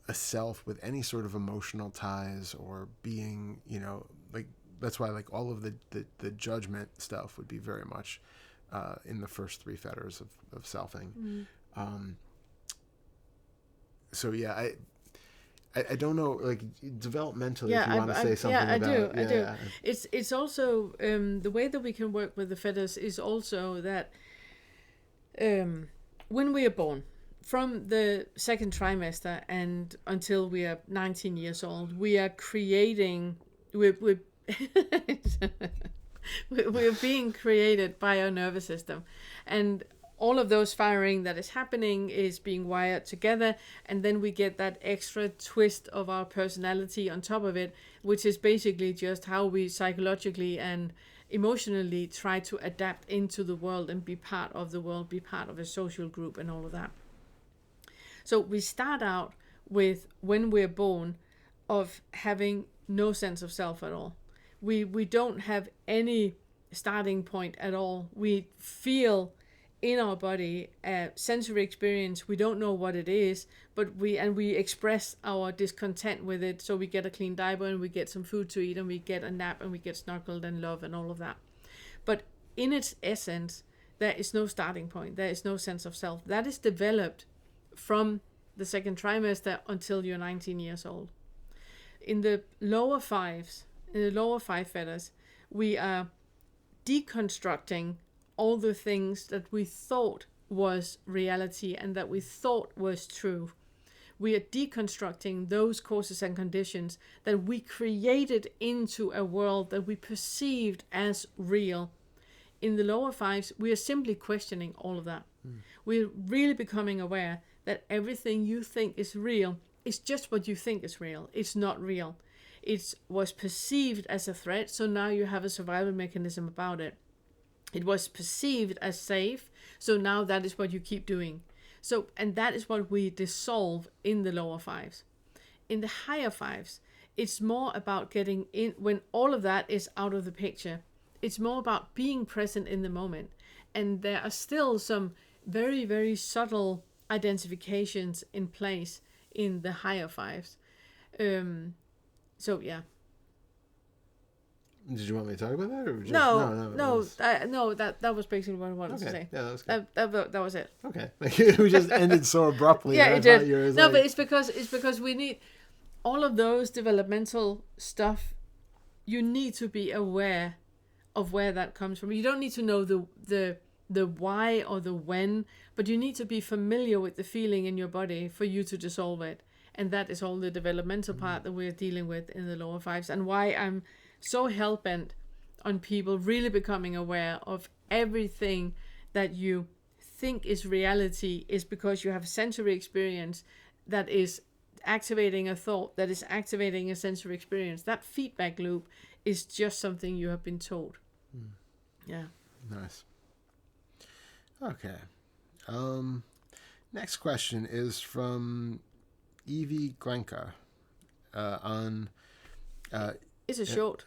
a self with any sort of emotional ties or being, you know, like, that's why, like, all of the judgment stuff would be very much in the first 3 fetters of selfing. So yeah, I don't know, like, developmentally, if you want to say something about... I do. It's also, the way that we can work with the fetters is also that when we are born, from the second trimester and until we are 19 years old, we are creating, we're being created by our nervous system. And all of those firing that is happening is being wired together, and then we get that extra twist of our personality on top of it, which is basically just how we psychologically and emotionally try to adapt into the world and be part of the world, be part of a social group and all of that. So we start out with, when we're born, of having no sense of self at all. We don't have any starting point at all. We feel in our body a sensory experience. We don't know what it is, but we express our discontent with it. So we get a clean diaper, and we get some food to eat, and we get a nap, and we get snuggled and love and all of that. But in its essence, there is no starting point. There is no sense of self. That is developed from the second trimester until you're 19 years old. In the lower 5 fetters, we are deconstructing all the things that we thought was reality and that we thought was true. We are deconstructing those causes and conditions that we created into a world that we perceived as real. In the lower 5s, we are simply questioning all of that. We're really becoming aware that everything you think is real is just what you think is real. It's not real. It was perceived as a threat, so now you have a survival mechanism about it. It was perceived as safe, so now that is what you keep doing. So, and that is what we dissolve in the lower 5s. In the higher 5s, it's more about getting in, when all of that is out of the picture, it's more about being present in the moment. And there are still some very, very subtle identifications in place in the higher 5s. So yeah. Did you want me to talk about that, or just... No, that was basically what I wanted to say. Yeah, that was good. That was it. Okay. We just ended so abruptly. Yeah, it did. No, but it's because we need all of those developmental stuff. You need to be aware of where that comes from. You don't need to know the why or the when, but you need to be familiar with the feeling in your body for you to dissolve it. And that is all the developmental part that we're dealing with in the lower 5s, and why I'm so hell-bent on people really becoming aware of everything that you think is reality is because you have a sensory experience that is activating a thought, that is activating a sensory experience. That feedback loop is just something you have been told. Yeah. Nice. Okay. Next question is from Evie Glenka on... Is it short?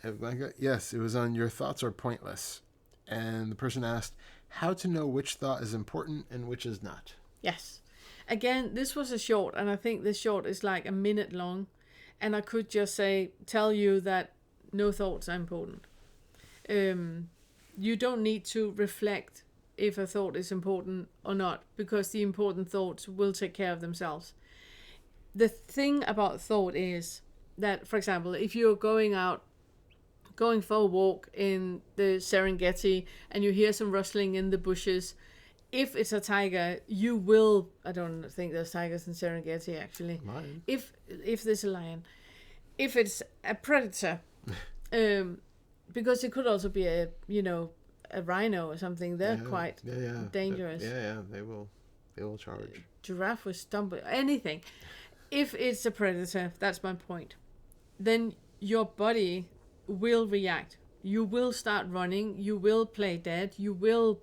Yes, it was on Your Thoughts Are Pointless. And the person asked, how to know which thought is important and which is not. Yes. Again, this was a short, and I think this short is like a minute long. And I could just tell you that no thoughts are important. You don't need to reflect if a thought is important or not, because the important thoughts will take care of themselves. The thing about thought is that, for example, if you're going for a walk in the Serengeti and you hear some rustling in the bushes, if it's a tiger, you will... I don't think there's tigers in Serengeti, actually. Lion. If there's a lion. If it's a predator, because it could also be a rhino or something. They're quite dangerous. They will charge. Giraffe will stumble. Anything. If it's a predator, that's my point, then your body will react. You will start running. You will play dead. You will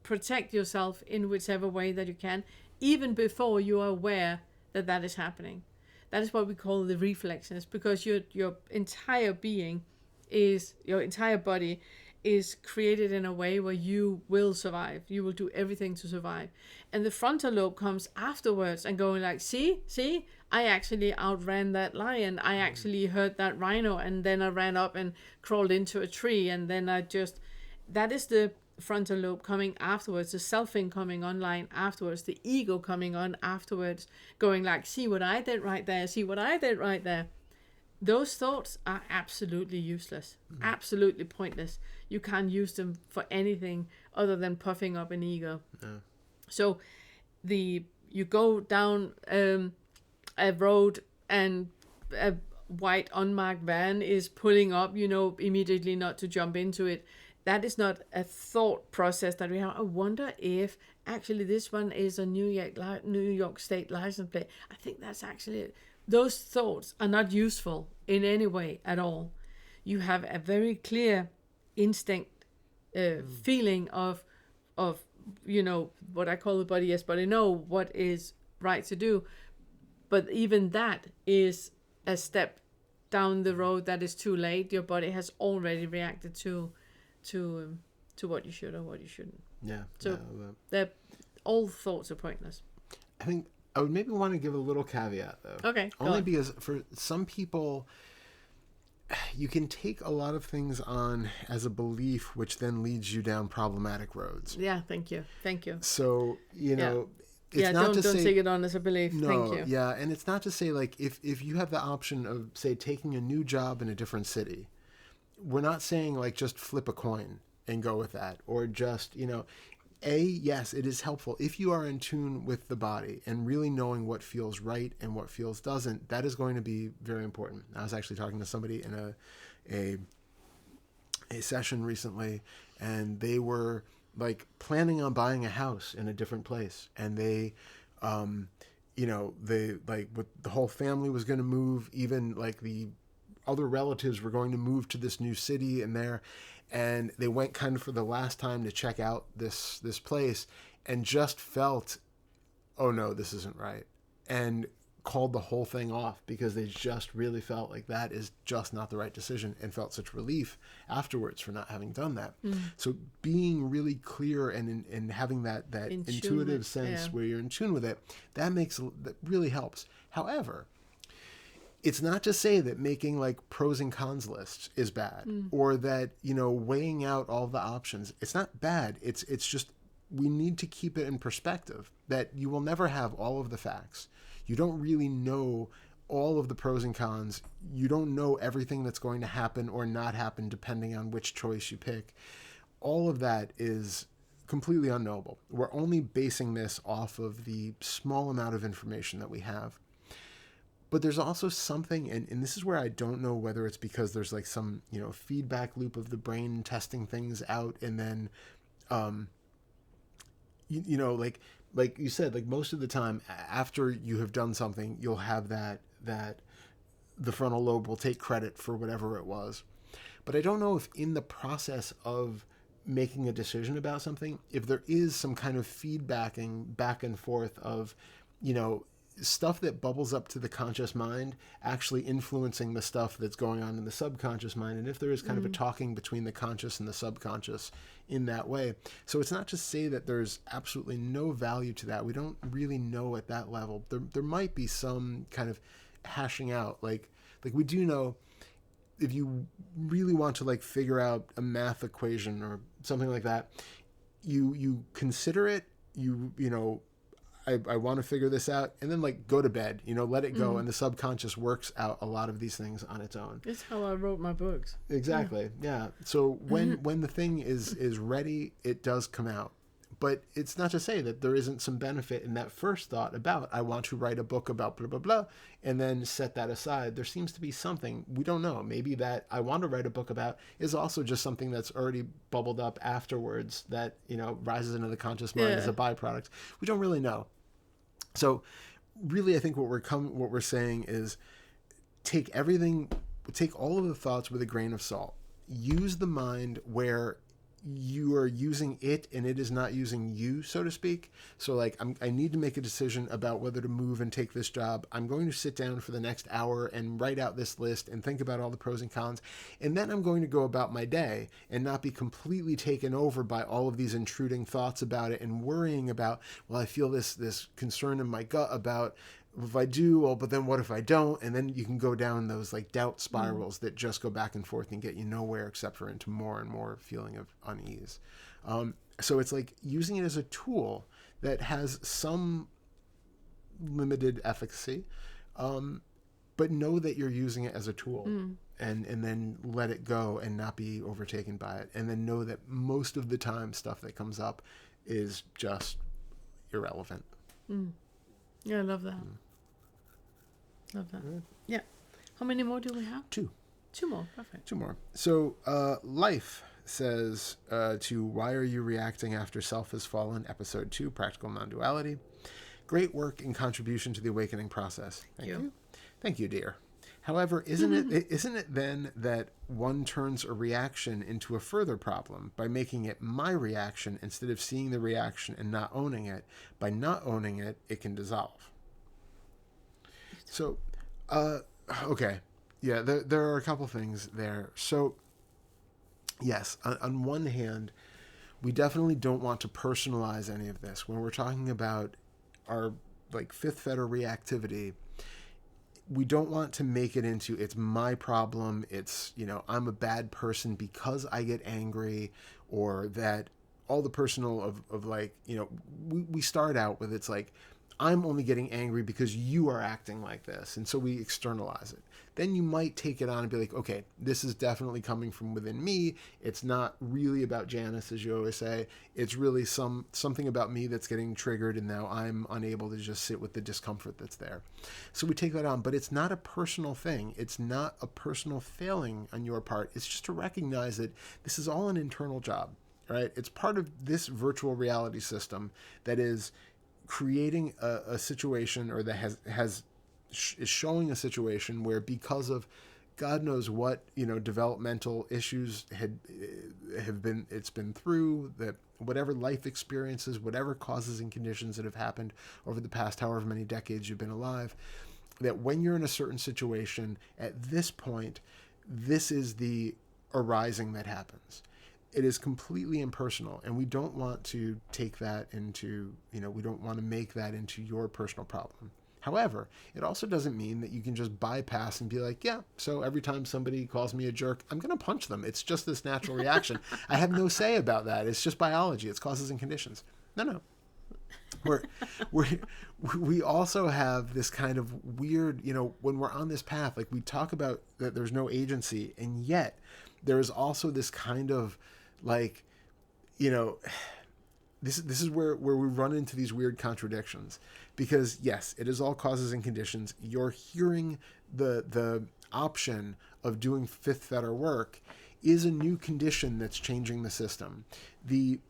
protect yourself in whichever way that you can, even before you are aware that that is happening. That is what we call the reflexes, because your entire being your entire body is created in a way where you will survive. You will do everything to survive. And the frontal lobe comes afterwards and going like, see, I actually outran that lion. I actually heard that rhino, and then I ran up and crawled into a tree, and then that is the frontal lobe coming afterwards, the selfing coming online afterwards, the ego coming on afterwards, going like, see what I did right there, see what I did right there. Those thoughts are absolutely useless, absolutely pointless. You can't use them for anything other than puffing up an ego. Yeah. So you go down a road and a white unmarked van is pulling up, immediately not to jump into it. That is not a thought process that we have. I wonder if actually this one is a New York State license plate. I think that's actually it. Those thoughts are not useful in any way at all. You have a very clear instinct, feeling of what I call the body. Yes, but I know what is right to do. But even that is a step down the road that is too late. Your body has already reacted to what you should or what you shouldn't. Yeah. So all thoughts are pointless. I think I would maybe want to give a little caveat, though. Okay. Only because for some people, you can take a lot of things on as a belief, which then leads you down problematic roads. Yeah, thank you. So, it's not don't take it on as a belief. No, thank you. Yeah, and it's not to say, like, if you have the option of, say, taking a new job in a different city, we're not saying, like, just flip a coin and go with that, or just, yes, it is helpful if you are in tune with the body and really knowing what feels right and what feels doesn't. That is going to be very important. I was actually talking to somebody in a session recently, and they were like planning on buying a house in a different place, and they with the whole family was going to move, even like the other relatives were going to move to this new city and they went kind of for the last time to check out this place and just felt, oh no, this isn't right, and called the whole thing off because they just really felt like that is just not the right decision, and felt such relief afterwards for not having done that. So being really clear and having that intuitive sense where you're in tune with it, that really helps. However, it's not to say that making like pros and cons lists is bad, or that, weighing out all the options. It's not bad. It's just, we need to keep it in perspective that you will never have all of the facts. You don't really know all of the pros and cons. You don't know everything that's going to happen or not happen depending on which choice you pick. All of that is completely unknowable. We're only basing this off of the small amount of information that we have. But there's also something, and this is where I don't know whether it's because there's like some, feedback loop of the brain testing things out, and then, like you said, like most of the time after you have done something, you'll have that the frontal lobe will take credit for whatever it was. But I don't know if in the process of making a decision about something, if there is some kind of feedbacking back and forth of, stuff that bubbles up to the conscious mind actually influencing the stuff that's going on in the subconscious mind, and if there is kind of a talking between the conscious and the subconscious in that way. So it's not to say that there's absolutely no value to that. We don't really know at that level. There might be some kind of hashing out, like we do know if you really want to like figure out a math equation or something like that, you consider it, I want to figure this out, and then like go to bed, let it go, and the subconscious works out a lot of these things on its own. It's how I wrote my books. Exactly. Yeah. So when the thing is ready, it does come out. But it's not to say that there isn't some benefit in that first thought about, I want to write a book about blah, blah, blah, and then set that aside. There seems to be something, we don't know. Maybe that I want to write a book about is also just something that's already bubbled up afterwards that, rises into the conscious mind as a byproduct. We don't really know. So really, I think what we're saying is take all of the thoughts with a grain of salt. Use the mind where you are using it and it is not using you, so to speak. So like, I need to make a decision about whether to move and take this job. I'm going to sit down for the next hour and write out this list and think about all the pros and cons. And then I'm going to go about my day and not be completely taken over by all of these intruding thoughts about it and worrying about, well, I feel this concern in my gut about, if I do, well, but then what if I don't? And then you can go down those like doubt spirals that just go back and forth and get you nowhere except for into more and more feeling of unease. So it's like using it as a tool that has some limited efficacy, but know that you're using it as a tool and then let it go and not be overtaken by it. And then know that most of the time stuff that comes up is just irrelevant. Yeah, I love that. Love that. Yeah. How many more do we have? 2. 2 more. Perfect. 2 more. So Life says to Why Are You Reacting After Self Has Fallen? Episode 2, Practical Non-Duality. Great work and contribution to the awakening process. Thank you. Thank you, dear. However, isn't it then that one turns a reaction into a further problem by making it my reaction instead of seeing the reaction and not owning it? By not owning it, it can dissolve. So, okay. Yeah, there are a couple things there. So, yes, on one hand, we definitely don't want to personalize any of this. When we're talking about our like fifth fetter reactivity, we don't want to make it into it's my problem, it's, I'm a bad person because I get angry, or that all the personal of like, we start out with it's like, I'm only getting angry because you are acting like this. And so we externalize it. Then you might take it on and be like, okay, this is definitely coming from within me. It's not really about Janice, as you always say. It's really something about me that's getting triggered, and now I'm unable to just sit with the discomfort that's there. So we take that on, but it's not a personal thing. It's not a personal failing on your part. It's just to recognize that this is all an internal job, right? It's part of this virtual reality system that is creating a situation, or that is showing a situation where, because of God knows what, developmental issues it's been through, that whatever life experiences, whatever causes and conditions that have happened over the past however many decades you've been alive, that when you're in a certain situation at this point, this is the arising that happens. It is completely impersonal, and we don't want to take that into, we don't want to make that into your personal problem. However, it also doesn't mean that you can just bypass and be like, yeah, so every time somebody calls me a jerk, I'm going to punch them. It's just this natural reaction. I have no say about that. It's just biology. It's causes and conditions. No. We also have this kind of weird, when we're on this path, like we talk about that there's no agency, and yet there is also this kind of like, this is where we run into these weird contradictions, because yes, it is all causes and conditions. You're hearing the option of doing fifth fetter work is a new condition that's changing the system. The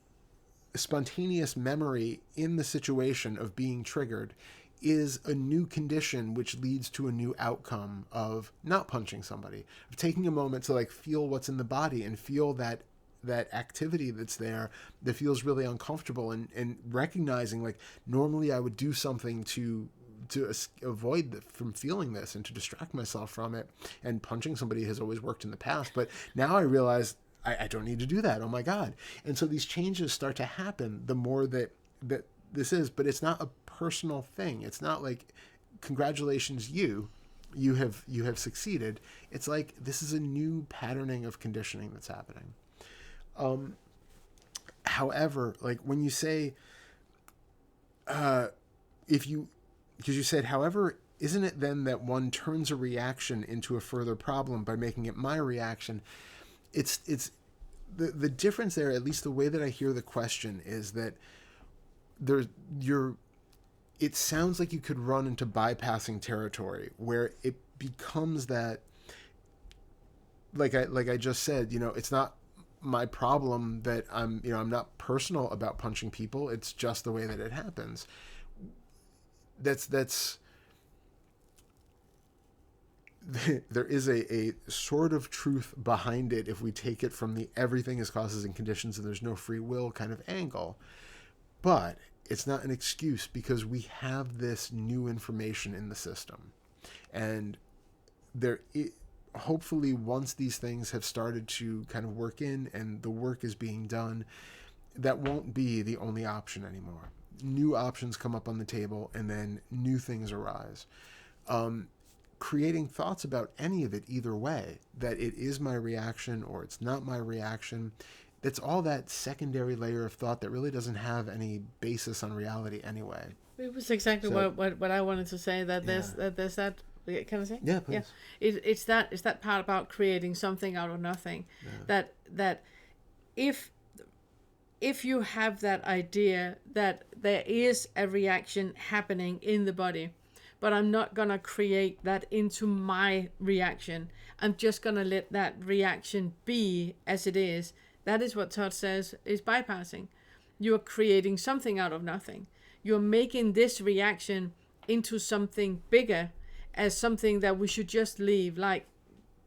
spontaneous memory in the situation of being triggered is a new condition which leads to a new outcome of not punching somebody, of taking a moment to like feel what's in the body and feel that activity that's there that feels really uncomfortable, and recognizing like normally I would do something to avoid from feeling this and to distract myself from it, and punching somebody has always worked in the past, but now I realize I don't need to do that. Oh my God. And so these changes start to happen the more that this is, but it's not a personal thing. It's not like, congratulations, you have succeeded. It's like, this is a new patterning of conditioning that's happening. However, like when you say, because you said, however, isn't it then that one turns a reaction into a further problem by making it my reaction? It's the difference there, at least the way that I hear the question, is that it sounds like you could run into bypassing territory where it becomes that, like I just said, it's not my problem that I'm not personal about punching people. It's just the way that it happens. That's there is a sort of truth behind it if we take it from the everything is causes and conditions and there's no free will kind of angle. But it's not an excuse, because we have this new information in the system. And hopefully once these things have started to kind of work in and the work is being done, that won't be the only option anymore. New options come up on the table, and then new things arise. Creating thoughts about any of it either way, that it is my reaction or it's not my reaction, that's all that secondary layer of thought that really doesn't have any basis on reality anyway. It was exactly what I wanted to say, that there's that. Can I say? Yeah, please. Yeah. It's that part about creating something out of nothing. Yeah. That if you have that idea that there is a reaction happening in the body, but I'm not going to create that into my reaction, I'm just going to let that reaction be as it is. That is what Todd says is bypassing. You're creating something out of nothing. You're making this reaction into something bigger, as something that we should just leave, like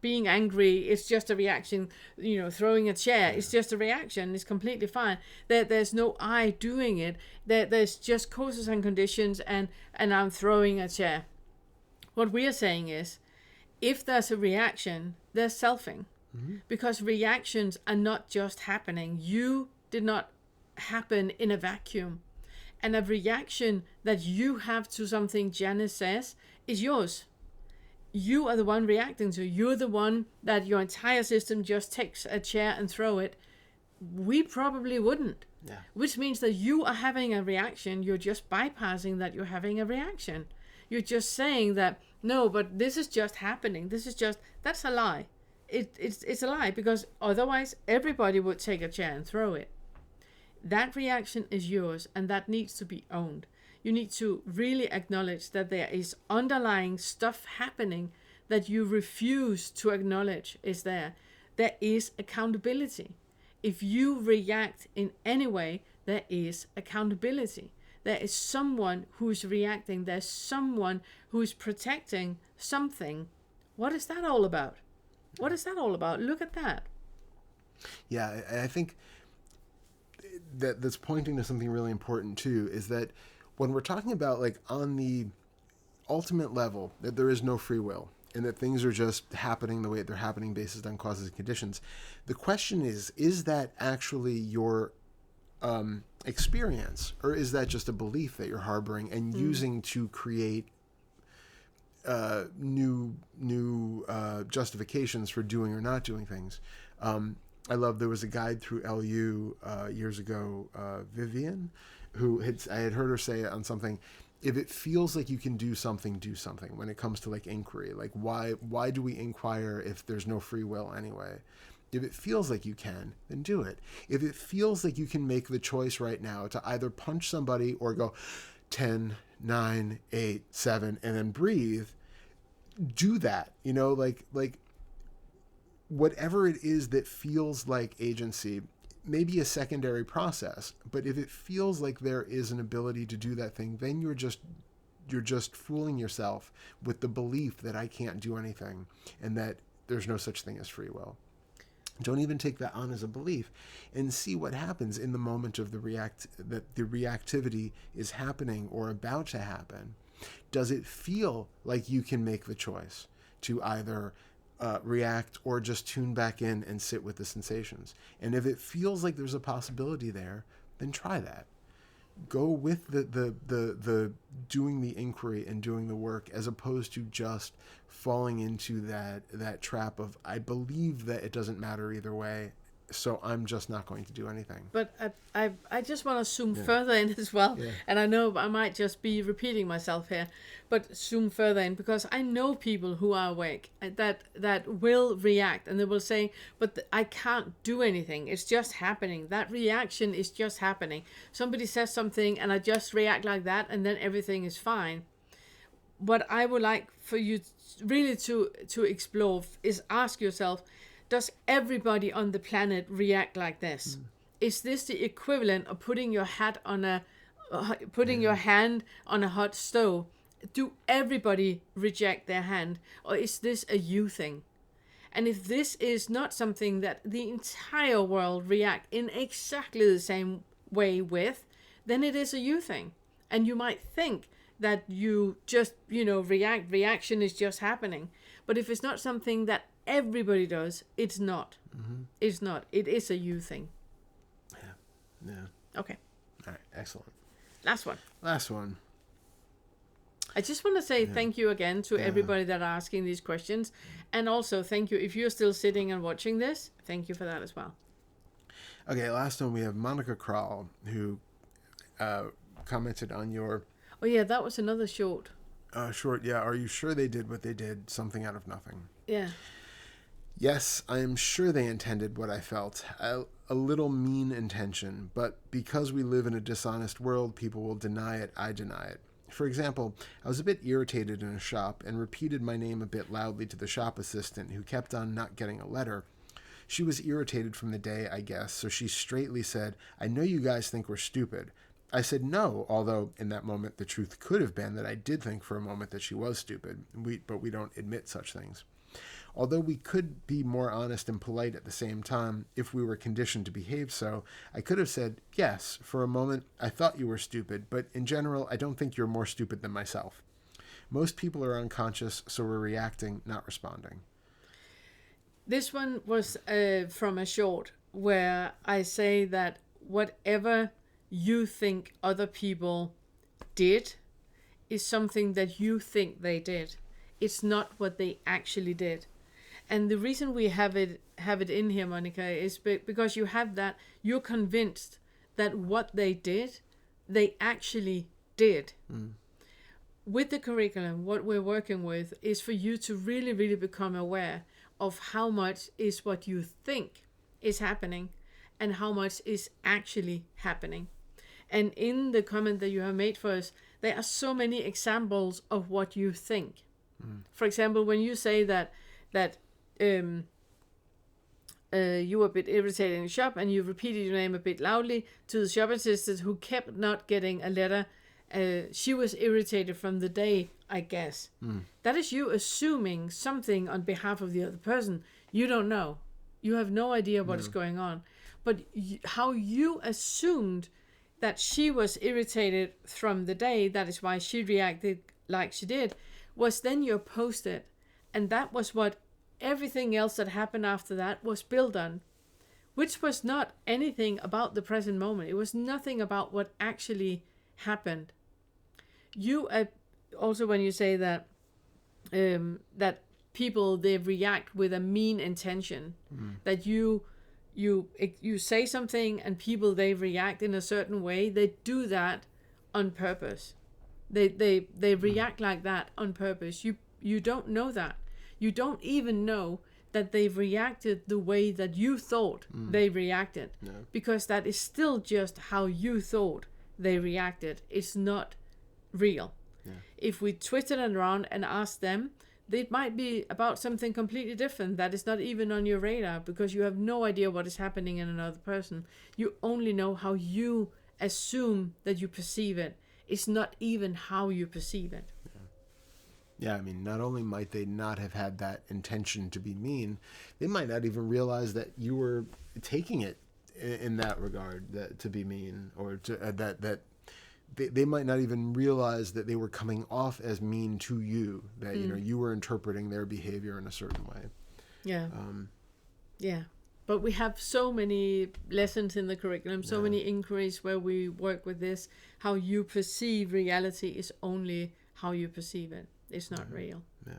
being angry. It's just a reaction. Throwing a chair, it's just a reaction. It's completely fine. There's no I doing it. There's just causes and conditions, and I'm throwing a chair. What we are saying is, if there's a reaction, there's selfing. Mm-hmm. Because reactions are not just happening. You did not happen in a vacuum. And a reaction that you have to something Janice says is yours. You are the one reacting to. You're the one that your entire system just takes a chair and throw it. We probably wouldn't. Yeah. Which means that you are having a reaction. You're just bypassing that you're having a reaction. You're just saying that, no, but this is just happening. That's a lie. It's a lie, because otherwise everybody would take a chair and throw it. That reaction is yours, and that needs to be owned. You need to really acknowledge that there is underlying stuff happening that you refuse to acknowledge is there. There is accountability. If you react in any way, there is accountability. There is someone who is reacting. There's someone who is protecting something. What is that all about? What is that all about? Look at that. Yeah, I think that's pointing to something really important too, is that when we're talking about, like, on the ultimate level, that there is no free will and that things are just happening the way they're happening based on causes and conditions, the question is that actually your experience, or is that just a belief that you're harboring and using to create new justifications for doing or not doing things? I love, there was a guide through LU years ago, Vivian, who I had heard her say on something, if it feels like you can do something when it comes to like inquiry, like why do we inquire if there's no free will anyway? If it feels like you can, then do it. If it feels like you can make the choice right now to either punch somebody or go 10, 9, 8, 7, and then breathe, do that. Like whatever it is that feels like agency, maybe a secondary process, but if it feels like there is an ability to do that thing, then you're just fooling yourself with the belief that I can't do anything and that there's no such thing as free will. Don't even take that on as a belief, and see what happens in the moment of that the reactivity is happening or about to happen. Does it feel like you can make the choice to either react or just tune back in and sit with the sensations? And if it feels like there's a possibility there, then try that. Go with the doing the inquiry and doing the work, as opposed to just falling into that trap of, I believe that it doesn't matter either way, so I'm just not going to do anything. But I just want to zoom further in as well. Yeah. And I know I might just be repeating myself here, but zoom further in, because I know people who are awake that will react, and they will say, but I can't do anything. It's just happening. That reaction is just happening. Somebody says something and I just react like that, and then everything is fine. What I would like for you really to explore is ask yourself, does everybody on the planet react like this? Is this the equivalent of putting your hand on a hot stove? Do everybody reject their hand, or is this a you thing? And if this is not something that the entire world react in exactly the same way with, then it is a you thing. And you might think that you just, reaction is just happening. But if it's not something that everybody does, it's not. Mm-hmm. It's not. It is a you thing. Yeah. Okay. All right. Excellent. Last one. I just want to say thank you again to everybody that are asking these questions. And also thank you if you're still sitting and watching this. Thank you for that as well. Okay. Last one, we have Monica Kroll, who commented on your... Oh, yeah. That was another short. Short. Yeah. Are you sure they did what they did? Something out of nothing. Yeah. Yes, I am sure they intended what I felt. A little mean intention, but because we live in a dishonest world, people will deny it. I deny it. For example, I was a bit irritated in a shop and repeated my name a bit loudly to the shop assistant, who kept on not getting a letter. She was irritated from the day, I guess, so she straightly said, I know you guys think we're stupid. I said no, although in that moment the truth could have been that I did think for a moment that she was stupid, but we don't admit such things. Although we could be more honest and polite at the same time if we were conditioned to behave so, I could have said, yes, for a moment I thought you were stupid, but in general I don't think you're more stupid than myself. Most people are unconscious, so we're reacting, not responding. This one was from a short where I say that whatever you think other people did is something that you think they did. It's not what they actually did. And the reason we have it in here, Monica, is because you have that, you're convinced that what they did, they actually did. Mm. With the curriculum, what we're working with is for you to really, really become aware of how much is what you think is happening and how much is actually happening. And in the comment that you have made for us, there are so many examples of what you think. Mm. For example, when you say that you were a bit irritated in the shop and you repeated your name a bit loudly to the shop assistant who kept not getting a letter, she was irritated from the day, I guess. Mm. That is you assuming something on behalf of the other person. You don't know. You have no idea what is going on. But how you assumed that she was irritated from the day, that is why she reacted like she did, was then your post-it. And that was what everything else that happened after that was built on, which was not anything about the present moment. It was nothing about what actually happened. You also, when you say that that people, they react with a mean intention, that you say something and people, they react in a certain way, they do that on purpose. They react like that on purpose. You don't know that. You don't even know that they've reacted the way that you thought they reacted. Yeah. Because that is still just how you thought they reacted. It's not real. Yeah. If we twisted it around and asked them, it might be about something completely different that is not even on your radar, because you have no idea what is happening in another person. You only know how you assume that you perceive it. It's not even how you perceive it. Yeah, I mean, not only might they not have had that intention to be mean, they might not even realize that you were taking it in that regard, that to be mean, or to that they might not even realize that they were coming off as mean to you, that you know, you were interpreting their behavior in a certain way. Yeah. Yeah. But we have so many lessons in the curriculum, so many inquiries where we work with this. How you perceive reality is only how you perceive it. It's not real. Yeah.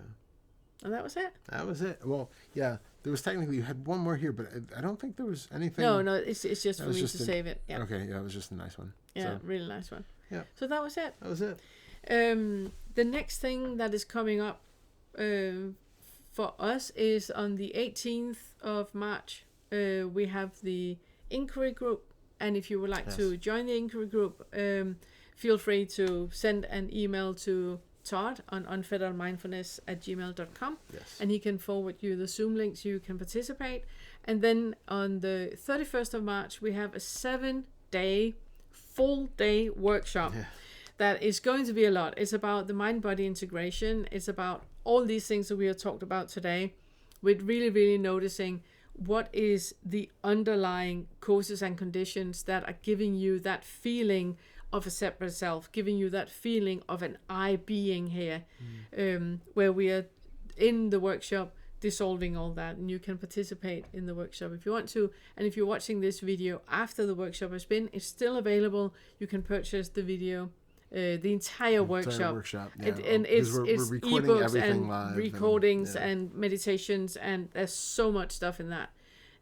And that was it. That was it. Well, yeah, there was technically, you had one more here, but I don't think there was anything. No, it's just for me to save it. Yeah. Okay, yeah, it was just a nice one. Yeah, So, really nice one. Yeah. So that was it. that was it. The next thing that is coming up for us is on the 18th of March. We have the inquiry group, and if you would like to join the inquiry group, feel free to send an email to Todd on unfetteredmindfulness@gmail.com, and he can forward you the Zoom link so you can participate. And then on the 31st of March, we have a 7-day, full-day workshop that is going to be a lot. It's about the mind-body integration. It's about all these things that we have talked about today, with really, really noticing what is the underlying causes and conditions that are giving you that feeling of a separate self, giving you that feeling of an I being here, where we are in the workshop dissolving all that. And you can participate in the workshop if you want to. And if you're watching this video after the workshop has been, it's still available. You can purchase the video, the entire workshop. Yeah. And it's recording ebooks everything and live recordings and meditations, and there's so much stuff in that.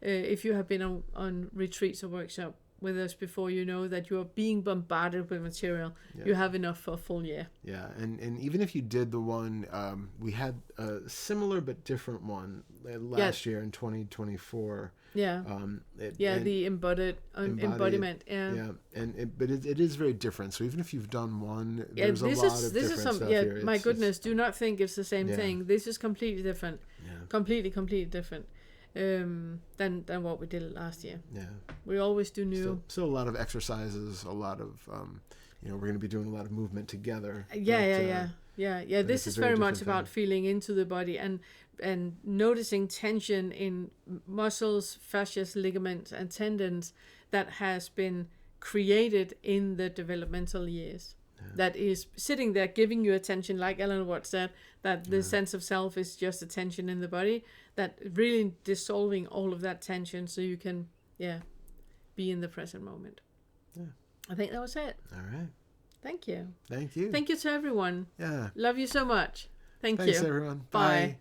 If you have been on retreats or workshop with us before, you know that you are being bombarded with material. You have enough for a full year. Yeah, and even if you did the one, we had a similar but different one last year in 2024. Yeah. The embodiment. Yeah. But it is very different. So even if you've done one, there's a lot of different stuff here. My goodness, do not think it's the same thing. This is completely different. Yeah. Completely different. Than what we did last year. Yeah. We always do new. So a lot of exercises, a lot of we're going to be doing a lot of movement together. Yeah. This is very much about feeling into the body and noticing tension in muscles, fascias, ligaments, and tendons that has been created in the developmental years. That is sitting there giving you attention, like Ellen Watt said, that the sense of self is just a tension in the body, that really dissolving all of that tension so you can, be in the present moment. Yeah. I think that was it. All right. Thank you. Thank you. Thank you to everyone. Yeah. Love you so much. Thanks, everyone. Bye.